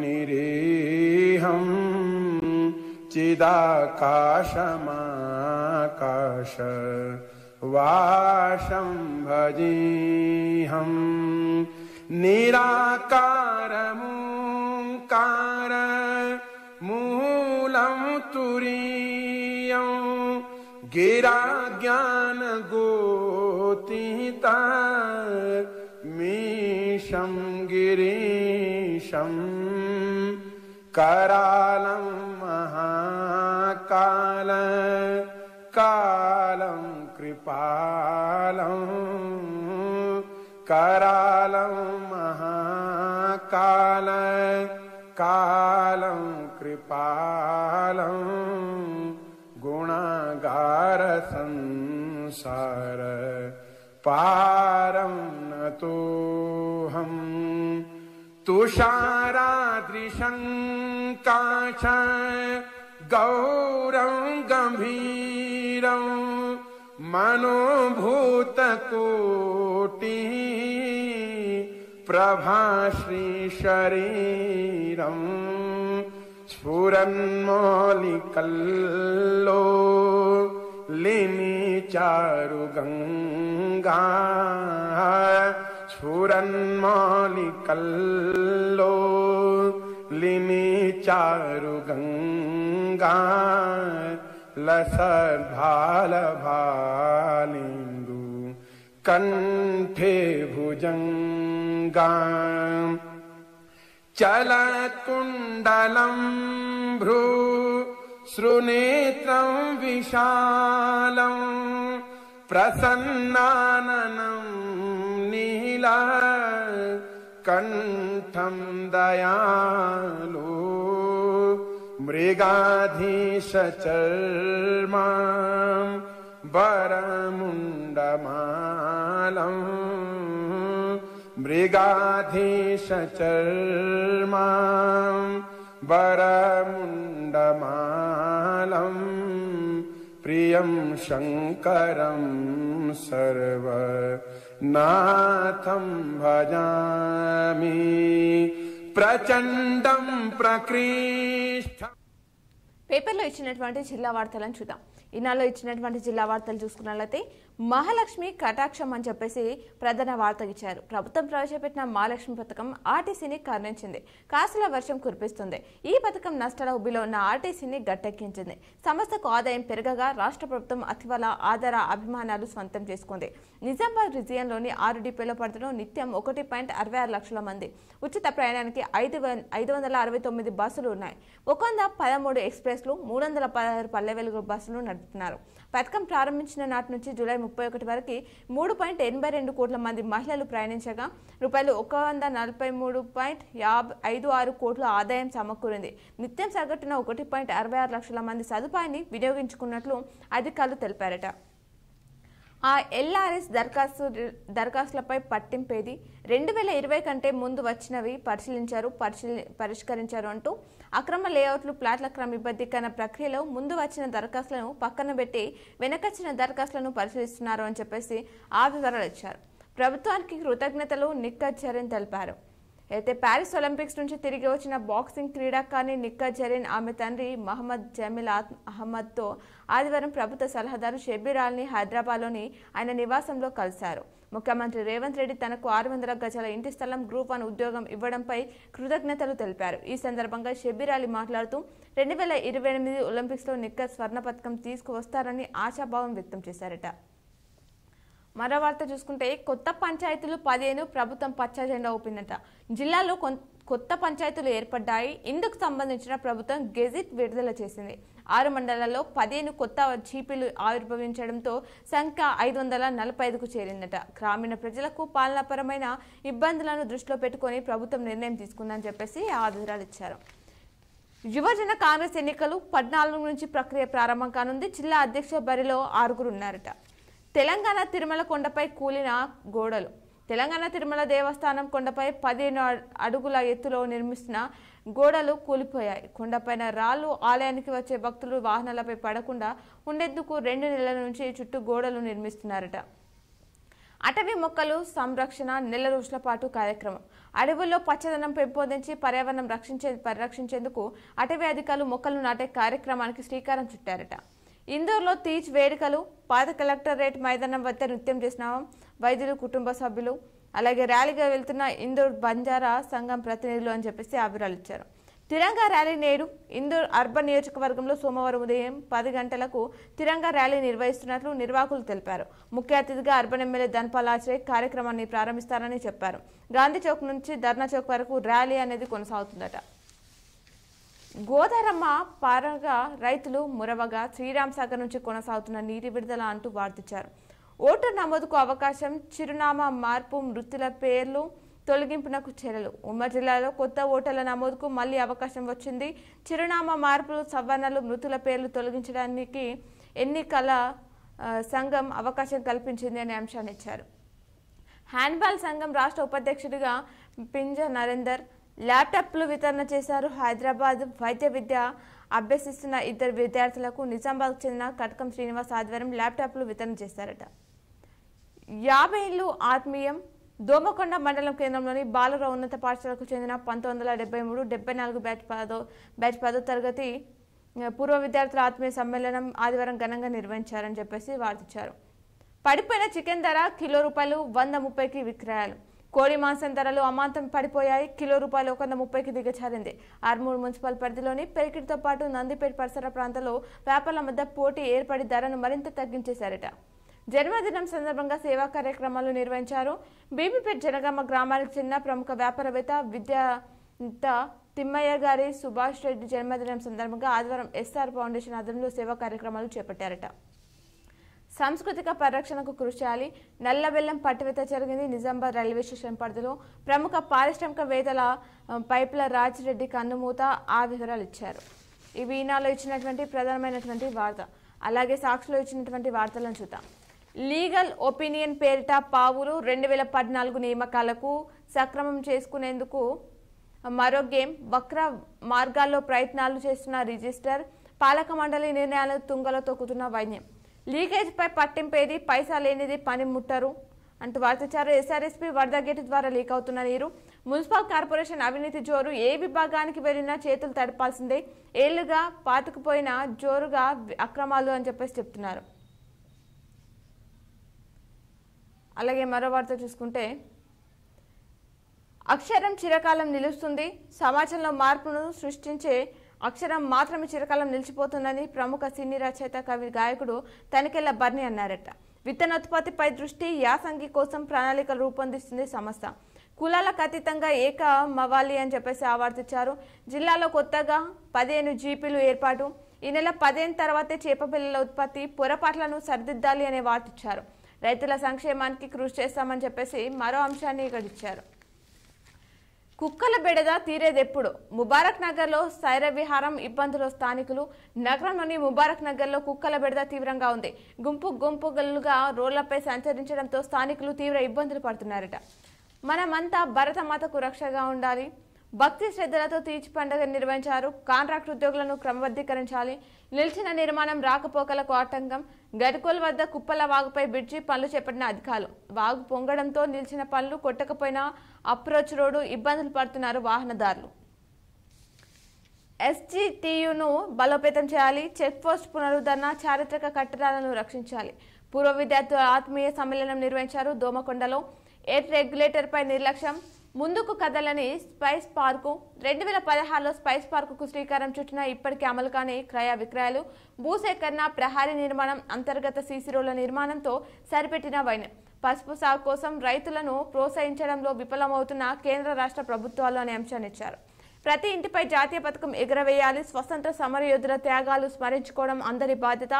निरीहम् चिदाकाशमाकाश वाशं भजेऽहम् निराकारमूकार मूलं तुरीयं गिरा ज्ञानगोतीता मीशं गिरीशं करालं महाकाल कालं कृपालं करालं महाकाल कालं कृपालं गुणागार संसार पारं नतोऽहम् तुषारादृशं काश गौरं गंभीरं मनोभूतकोटि प्रभाश्री शरीरं स्फुरन्मौलिकल्लो लिनि चारुगंगा स्फुरन्मौलिकल्लो लिनि चारुगंगा लसद्भालभालिन्दु कंठे भुजंगा चलत्कुण्डलं भ्रू श्रुनेत्रं विशालं प्रसन्नाननं नीला कंठं दयालु मृगाधीशचर्मा वरमुण्डमालं मृगाधीशचर्मा वरमुण्डमालं प्रियं शङ्करं सर्वनाथं भजामि प्रचण्डं प्रकृष्टम् పేపర్లో ఇచ్చినటువంటి జిల్లా వార్తలను చూద్దాం. ఈనాలో ఇచ్చినటువంటి జిల్లా వార్తలు చూసుకున్నట్లయితే మహాలక్ష్మి కటాక్షం అని చెప్పేసి ప్రధాన వార్త ఇచ్చారు. ప్రభుత్వం ప్రవేశపెట్టిన మహాలక్ష్మి పథకం ఆర్టీసీని కరుణించింది. కాసుల వర్షం కురిపిస్తుంది. ఈ పథకం నష్టాల ఉబ్బిలో ఉన్న ఆర్టీసీని గట్టెక్కించింది. సంస్థకు ఆదాయం పెరగగా రాష్ట్ర ప్రభుత్వం అతివల ఆధార అభిమానాలు స్వంతం చేసుకుంది. నిజామాబాద్ రీజియన్లోని 6 డిపోల పరిధిలో నిత్యం 1.66 లక్షల మంది ఉచిత ప్రయాణానికి 569 బస్సులు ఉన్నాయి. 113 ఎక్స్ప్రెస్లు, 316 పల్లె వెలుగు బస్సులు నడుపుతున్నారు. పథకం ప్రారంభించిన నాటి నుంచి జూలై 31 వరకు 3.82 కోట్ల మంది మహిళలు ప్రయాణించగా రూపాయలు 143.56 కోట్ల ఆదాయం సమకూరింది. నిత్యం సగటున 1.66 లక్షల మంది సదుపాయాన్ని వినియోగించుకున్నట్లు అధికారులు తెలిపారట. ఆ ఎల్ఆర్ఎస్ దరఖాస్తులపై పట్టింపేది 2020 కంటే ముందు వచ్చినవి పరిష్కరించారు అంటూ అక్రమ లేఅవుట్లు, ప్లాట్ల క్రమబద్ధీకరణ ప్రక్రియలో ముందు వచ్చిన దరఖాస్తులను పక్కన పెట్టి వెనకొచ్చిన దరఖాస్తులను పరిశీలిస్తున్నారు అని చెప్పేసి ఆ వివరాలు ఇచ్చారు. ప్రభుత్వానికి కృతజ్ఞతలు నిక్కత్ జరీన్ తెలిపారు. అయితే ప్యారిస్ ఒలింపిక్స్ నుంచి తిరిగి వచ్చిన బాక్సింగ్ క్రీడాకారిణి నిక్కత్ జరీన్ ఆమె తండ్రి మహమ్మద్ జమీల్ అహ్మద్తో ఆదివారం ప్రభుత్వ సలహాదారు షబ్బీర్ అలీని హైదరాబాద్లోని ఆయన నివాసంలో కలిశారు. ముఖ్యమంత్రి రేవంత్ రెడ్డి తనకు 600 గజాల ఇంటి స్థలం, గ్రూప్ 1 ఉద్యోగం ఇవ్వడంపై కృతజ్ఞతలు తెలిపారు. ఈ సందర్భంగా షబ్బీర్ అలీ మాట్లాడుతూ 2028 ఒలింపిక్స్లో నిక్కత్ స్వర్ణ పథకం తీసుకువస్తారని ఆశాభావం వ్యక్తం చేశారట. మరో వార్త చూసుకుంటే కొత్త పంచాయతీలు 15 ప్రభుత్వం పచ్చ జెండా ఊపిందట. జిల్లాలో కొత్త పంచాయతీలు ఏర్పడ్డాయి. ఇందుకు సంబంధించిన ప్రభుత్వం గెజిట్ విడుదల చేసింది. 6 మండలాల్లో 15 కొత్త జీపీలు ఆవిర్భవించడంతో సంఖ్య 545కు చేరిందట. గ్రామీణ ప్రజలకు పాలనాపరమైన ఇబ్బందులను దృష్టిలో పెట్టుకుని ప్రభుత్వం నిర్ణయం తీసుకుందని చెప్పేసి ఆ వివరాలు ఇచ్చారు. యువజన కాంగ్రెస్ ఎన్నికలు 14 నుంచి ప్రక్రియ ప్రారంభం కానుంది. జిల్లా అధ్యక్ష బరిలో 6 ఉన్నారట. తెలంగాణ తిరుమల కొండపై కూలిన గోడలు. తెలంగాణ తిరుమల దేవస్థానం కొండపై 15 అడుగుల ఎత్తులో నిర్మిస్తున్న గోడలు కూలిపోయాయి. కొండపైన రాళ్లు ఆలయానికి వచ్చే భక్తులు వాహనాలపై పడకుండా ఉండేందుకు 2 నెలల నుంచి చుట్టూ గోడలు నిర్మిస్తున్నారట. అటవీ మొక్కలు సంరక్షణ నెల రోజుల పాటు కార్యక్రమం. అడవుల్లో పచ్చదనం పెంపొందించి పర్యావరణం పరిరక్షించేందుకు అటవీ అధికారులు మొక్కలు నాటే కార్యక్రమానికి శ్రీకారం చుట్టారట. ఇందూరులో తీజ్ వేడుకలు, పాత కలెక్టరేట్ మైదానం వద్ద నృత్యం చేసిన వైద్యులు, కుటుంబ సభ్యులు, అలాగే ర్యాలీగా వెళ్తున్న ఇందూర్ బంజారా సంఘం ప్రతినిధులు అని చెప్పేసి వివరాలు ఇచ్చారు. తిరంగా ర్యాలీ నేడు ఇందూర్ అర్బన్ నియోజకవర్గంలో సోమవారం ఉదయం 10 గంటలకు తిరంగా ర్యాలీ నిర్వహిస్తున్నట్లు నిర్వాహకులు తెలిపారు. ముఖ్య అతిథిగా అర్బన్ ఎమ్మెల్యే ధన్పాల్ ఆచార్య కార్యక్రమాన్ని ప్రారంభిస్తారని చెప్పారు. గాంధీ చౌక్ నుంచి ధర్నా చౌక్ వరకు ర్యాలీ అనేది కొనసాగుతుందట. గోదారమ్మ పారగా రైతులు మురవగా శ్రీరామ్ సాగర్ నుంచి కొనసాగుతున్న నీటి విడుదల అంటూ వార్తించారు. ఓటర్ నమోదుకు అవకాశం, చిరునామా మార్పు, మృతుల పేర్లు తొలగింపునకు చర్యలు. ఉమ్మడి జిల్లాలో కొత్త ఓటర్ల నమోదుకు మళ్లీ అవకాశం వచ్చింది. చిరునామా మార్పులు, సవరణలు, మృతుల పేర్లు తొలగించడానికి ఎన్నికల సంఘం అవకాశం కల్పించింది అనే అంశాన్ని ఇచ్చారు. హ్యాండ్బాల్ సంఘం రాష్ట్ర ఉపాధ్యక్షుడిగా పింజ నరేందర్ ల్యాప్టాప్లు వితరణ చేశారు. హైదరాబాద్ వైద్య విద్య అభ్యసిస్తున్న 2 విద్యార్థులకు నిజామాబాద్కు చెందిన కటకం శ్రీనివాస్ ఆధ్వర్యం ల్యాప్టాప్లు వితరణ చేశారట. 50 ఏళ్లు ఆత్మీయం దోమకొండ మండలం కేంద్రంలోని బాలుర ఉన్నత పాఠశాలకు చెందిన 1973-74 బ్యాచ్ 10వ తరగతి పూర్వ విద్యార్థుల ఆత్మీయ సమ్మేళనం ఆదివారం ఘనంగా నిర్వహించారని చెప్పేసి వార్తించారు. పడిపోయిన చికెన్ ధర కిలో రూపాయలు 130కి విక్రయాలు. కోడి మాంసం ధరలు అమాంతం పడిపోయాయి. కిలో రూపాయలు 130కి దిగజారింది. ఆర్మూర్ మున్సిపల్ పరిధిలోని పెరికిటితో పాటు నందిపేట పరిసర ప్రాంతాల్లో వ్యాపారుల మధ్య పోటీ ఏర్పడి ధరను మరింత తగ్గించేశారట. జన్మదినం సందర్భంగా సేవా కార్యక్రమాలు నిర్వహించారు. బీబీపేట జనగామ గ్రామానికి చెందిన ప్రముఖ వ్యాపారవేత్త విద్యావేత్త తిమ్మయ్య గారి సుభాష్ రెడ్డి జన్మదినం సందర్భంగా ఆదివారం ఎస్ఆర్ ఫౌండేషన్ ఆధ్వర్యంలో సేవా కార్యక్రమాలు చేపట్టారట. సాంస్కృతిక పరిరక్షణకు కృషి చేయాలి. నల్లబెల్లం పట్టువేత జరిగింది. నిజామాబాద్ రైల్వే స్టేషన్ పరిధిలో ప్రముఖ పారిశ్రామికవేత్తల పైప్ల రాజిరెడ్డి కన్నుమూత వివరాలు ఇచ్చారు. ఇవి ఈనాలో ఇచ్చినటువంటి ప్రధానమైనటువంటి వార్త. అలాగే సాక్షిలో ఇచ్చినటువంటి వార్తలను చూద్దాం. లీగల్ ఒపీనియన్ పేరిట పావులు 2014 నియామకాలకు సక్రమం చేసుకునేందుకు మరో గేమ్. వక్ర మార్గాల్లో ప్రయత్నాలు చేస్తున్న రిజిస్టర్, పాలక మండలి నిర్ణయాలు తుంగలో తొక్కుతున్న వైద్యం. లీకేజ్పై పట్టింపేది, పైసా లేనిది పని ముట్టరు అంటూ వార్తించారు. ఎస్ఆర్ఎస్పీ వరద గేటు ద్వారా లీక్ అవుతున్న నీరు. మున్సిపల్ కార్పొరేషన్ అవినీతి జోరు. ఏ విభాగానికి వెళ్ళినా చేతులు తడపాల్సిందే. ఏళ్లుగా పాతుకుపోయిన జోరుగా అక్రమాలు అని చెప్పేసి చెప్తున్నారు. అలాగే మరో వార్త చూసుకుంటే, అక్షరం చిరకాలం నిలుస్తుంది. సమాజంలో మార్పును సృష్టించే అక్షరం మాత్రమే చిరకాలం నిలిచిపోతుందని ప్రముఖ సినీ రచయిత, కవి, గాయకుడు తనికెళ్ల బర్ని అన్నారట. విత్తనోత్పత్తిపై దృష్టి, యాసంగి కోసం ప్రణాళికలు రూపొందిస్తుంది సంస్థ. కులాలకు అతీతంగా ఏకమవ్వాలి అని చెప్పేసి ఆవర్తించారు. జిల్లాలో కొత్తగా 15 జీపీలు ఏర్పాటు. ఈ నెల 15 తర్వాతే చేప పిల్లల ఉత్పత్తి, పొరపాట్లను సరిదిద్దాలి అనే వాటిచ్చారు. రైతుల సంక్షేమానికి కృషి చేస్తామని చెప్పేసి మరో అంశాన్ని ఇక్కడ ఇచ్చారు. కుక్కల బెడద తీరేదెప్పుడు? ముబారక్ నగర్లో సైర విహారం ఇబ్బందులు. స్థానికులు. నగరంలోని ముబారక్ నగర్లో కుక్కల బెడద తీవ్రంగా ఉంది. గుంపులుగా రోడ్లపై సంచరించడంతో స్థానికులు తీవ్ర ఇబ్బందులు పడుతున్నారట. మనమంతా భరతమాతకు రక్షగా ఉండాలి. భక్తి శ్రద్ధలతో తీర్చి పండుగ నిర్వహించారు. కాంట్రాక్ట్ ఉద్యోగులను క్రమబద్ధీకరించాలి. నిలిచిన నిర్మాణం రాకపోకలకు ఆటంకం. గడికోల్ వద్ద కుప్పల వాగుపై బ్రిడ్జి పనులు చేపట్టిన అధికారులు. వాగు పొంగడంతో నిలిచిన పనులు కొట్టకపోయినా అప్రోచ్ రోడ్డు ఇబ్బందులు పడుతున్నారు వాహనదారులు. ఎస్జిటియును బలోపేతం చేయాలి. చెక్ పోస్ట్ పునరుద్ధరణ, చారిత్రక కట్టడాలను రక్షించాలి. పూర్వ విద్యార్థుల ఆత్మీయ సమ్మేళనం నిర్వహించారు. దోమకొండలో ఎయిర్ రెగ్యులేటర్పై నిర్లక్ష్యం. ముందుకు కదలని స్పైస్ పార్కు. 2016లో స్పైస్ పార్కుకు శ్రీకారం చుట్టిన ఇప్పటికీ అమలు కాని క్రయ విక్రయాలు, భూసేకరణ, ప్రహారీ నిర్మాణం, అంతర్గత సీసీ రోడ్ల నిర్మాణంతో సరిపెట్టిన వైనం. పసుపు సాగు కోసం రైతులను ప్రోత్సహించడంలో విఫలమవుతున్న కేంద్ర రాష్ట్ర ప్రభుత్వాలు అనే అంశాన్ని ఇచ్చారు. ప్రతి ఇంటిపై జాతీయ పథకం ఎగురవేయాలి. స్వతంత్ర సమరయోధుల త్యాగాలు స్మరించుకోవడం అందరి బాధ్యత.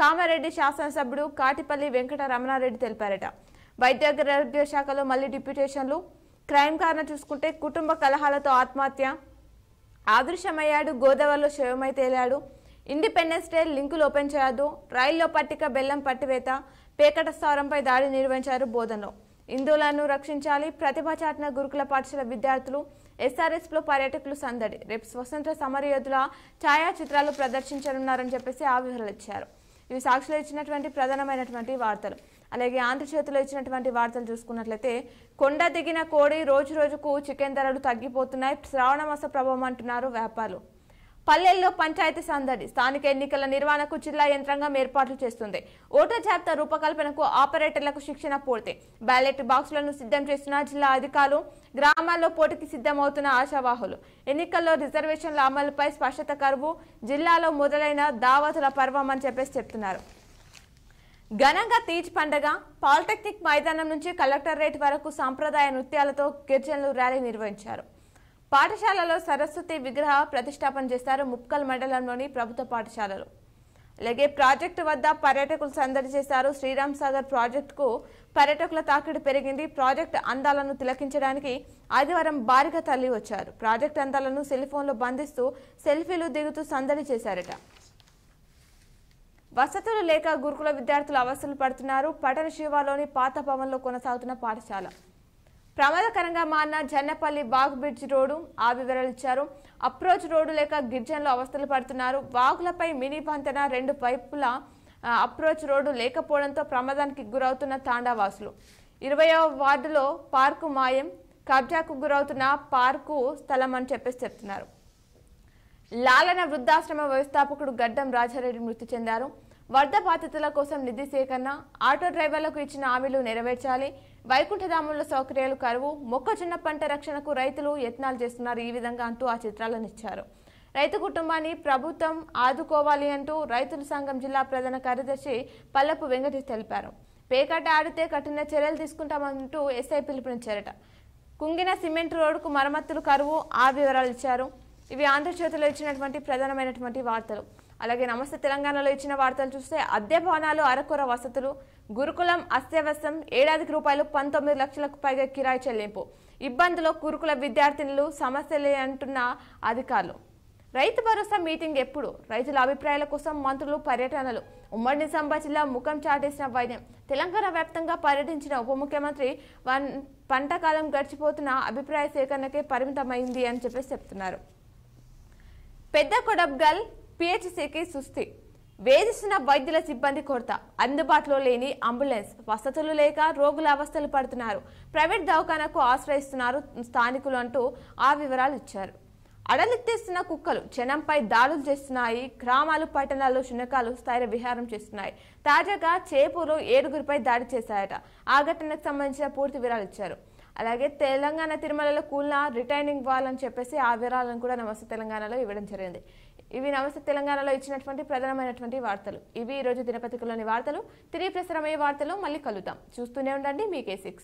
కామారెడ్డి శాసనసభ్యుడు కాటిపల్లి వెంకట రమణారెడ్డి తెలిపారట. వైద్యారోగ్య శాఖలో మళ్లీ డిప్యూటేషన్లు. క్రైమ్ కారణం చూసుకుంటే కుటుంబ కలహాలతో ఆత్మహత్య. అదృశ్యమయ్యాడు. గోదావరిలో శవమై తేలాడు. ఇండిపెండెన్స్ డే లింకులు ఓపెన్ చేయొద్దు. రైల్లో పట్టిక బెల్లం పట్టివేత. పేకట స్థావరంపై దాడి నిర్వహించారు బోధనలో. హిందువులను రక్షించాలి. ప్రతిభ చాటిన గురుకుల పాఠశాల విద్యార్థులు. ఎస్ఆర్ఎస్లో పర్యాటకులు సందడి. రేపు స్వతంత్ర సమరయోధుల ఛాయాచిత్రాలు ప్రదర్శించనున్నారని చెప్పేసి వివరాలు ఇచ్చారు. ఇవి సాక్షులు ఇచ్చినటువంటి ప్రధానమైనటువంటి వార్తలు. అలాగే ఆంధ్రజ్యోతిలో ఇచ్చినటువంటి వార్తలు చూసుకున్నట్లయితే కొండ దిగిన కోడి రోజు రోజుకు చికెన్ ధరలు తగ్గిపోతున్నాయి, శ్రావణ మాస ప్రభావం అంటున్నారు వ్యాపారులు. పల్లెల్లో పంచాయతీ సందడి, స్థానిక ఎన్నికల నిర్వహణకు జిల్లా యంత్రాంగం ఏర్పాట్లు చేస్తుంది. ఓటర్ జాబితా రూపకల్పనకు ఆపరేటర్లకు శిక్షణ పూర్తి. బ్యాలెట్ బాక్సులను సిద్ధం చేస్తున్న జిల్లా అధికారులు, గ్రామాల్లో పోటీకి సిద్ధమవుతున్న ఆశావాహులు. ఎన్నికల్లో రిజర్వేషన్ల అమలుపై స్పష్టత కరువు, జిల్లాలో మొదలైన దావతుల పర్వం అని చెప్తున్నారు. ఘనంగా తీజ్ పండగ, పాలిటెక్నిక్ మైదానం నుంచి కలెక్టరేట్ వరకు సాంప్రదాయ నృత్యాలతో గిరిజనులు ర్యాలీ నిర్వహించారు. పాఠశాలలో సరస్వతి విగ్రహ ప్రతిష్టాపన చేశారు ముప్కల్ మండలంలోని ప్రభుత్వ పాఠశాలలు. అలాగే ప్రాజెక్టు వద్ద పర్యాటకులు సందడి చేశారు. శ్రీరామ్ సాగర్ ప్రాజెక్టుకు పర్యాటకుల తాకిడి పెరిగింది. ప్రాజెక్టు అందాలను తిలకించడానికి ఆదివారం భారీగా తరలి వచ్చారు. ప్రాజెక్టు అందాలను సెల్ఫోన్లో బంధిస్తూ సెల్ఫీలు దిగుతూ సందడి చేశారట. వసతులు లేక గురుకుల విద్యార్థులు అవస్థలు పడుతున్నారు. పట్టణ శివాలోని పాత భవన్లో కొనసాగుతున్న పాఠశాల ప్రమాదకరంగా మారిన జన్నపల్లి బాగ్ బ్రిడ్జ్ రోడ్డు ఆ వివరాలు ఇచ్చారు. అప్రోచ్ రోడ్డు లేక గిరిజనులు అవస్థలు పడుతున్నారు. వాగులపై మినీ వంతెన, 2 పైపుల అప్రోచ్ రోడ్డు లేకపోవడంతో ప్రమాదానికి గురవుతున్న తాండావాసులు. 20వ వార్డులో పార్కు మాయం, కబ్జాకు గురవుతున్న పార్కు స్థలం అని చెప్తున్నారు. లాలన వృద్ధాశ్రమ వ్యవస్థాపకుడు గడ్డం రాజారెడ్డి మృతి చెందారు. వరద బాధితుల కోసం నిధి సేకరణ, ఆటో డ్రైవర్లకు ఇచ్చిన హామీలు నెరవేర్చాలి. వైకుంఠధామంలో సౌకర్యాలు కరువు, మొక్కజొన్న పంట రక్షణకు రైతులు యత్నాలు చేస్తున్నారు. ఈ విధంగా అంటూ ఆ చిత్రాలను ఇచ్చారు. రైతు కుటుంబాన్ని ప్రభుత్వం ఆదుకోవాలి అంటూ రైతుల సంఘం జిల్లా ప్రధాన కార్యదర్శి పల్లపు వెంకటేష్ తెలిపారు. పేకాట ఆడితే కఠిన చర్యలు తీసుకుంటామంటూ ఎస్ఐ పిలుపునిచ్చారట. కుంగిన సిమెంట్ రోడ్డుకు మరమ్మతులు కరువు ఆ వివరాలు ఇచ్చారు. ఇవి ఆంధ్రజ్యోతిలో ఇచ్చినటువంటి ప్రధానమైనటువంటి వార్తలు. అలాగే నమస్తే తెలంగాణలో ఇచ్చిన వార్తలు చూస్తే అద్దె భవనాలు, అరకొర వసతులు, గురుకులం అస్తవ్యస్తం, ఏడాదికి రూపాయలు 19 లక్షలకు పైగా కిరాయి చెల్లింపు, ఇబ్బందులు గురుకుల విద్యార్థినులు, సమస్యలే అంటున్న అధికారులు. రైతు భరోసా మీటింగ్ ఎప్పుడు? రైతుల అభిప్రాయాల కోసం మంత్రులు పర్యటనలు. ఉమ్మడి నిజామాబాద్ జిల్లా ముఖం చాటేసిన వైద్యం. తెలంగాణ వ్యాప్తంగా పర్యటించిన ఉప ముఖ్యమంత్రి పంట కాలం గడిచిపోతున్న అభిప్రాయ సేకరణకే పరిమితమైంది అని చెప్తున్నారు. పెద్ద కొడబ్గల్ పిహెచ్సికి సుస్థి, వేధిస్తున్న వైద్యుల సిబ్బంది కొరత, అందుబాటులో లేని అంబులెన్స్, వసతులు లేక రోగుల అవస్థలు పడుతున్నారు. ప్రైవేట్ దవాఖానకు ఆశ్రయిస్తున్నారు స్థానికులు అంటూ ఆ వివరాలు ఇచ్చారు. అడలెత్తేస్తున్న కుక్కలు జనంపై దాడులు చేస్తున్నాయి. గ్రామాలు, పట్టణాల్లో శునకాలు స్థైర్య విహారం చేస్తున్నాయి. తాజాగా చేపూరులో 7గురిపై దాడి చేశాయట. ఆ ఘటనకు సంబంధించిన పూర్తి వివరాలు ఇచ్చారు. అలాగే తెలంగాణ తిరుమలలో కూలిన రిటైనింగ్ వాల్ అని ఆ వివరాలను కూడా నమస్తే తెలంగాణలో ఇవ్వడం జరిగింది. ఇవి నమస్తే తెలంగాణలో ఇచ్చినటువంటి ప్రధానమైనటువంటి వార్తలు. ఇవి ఈరోజు దినపత్రికలోని వార్తలు. తిరిగి ప్రసారమయ్యే వార్తలు మళ్ళీ కలుద్దాం. చూస్తూనే ఉండండి మీ K6.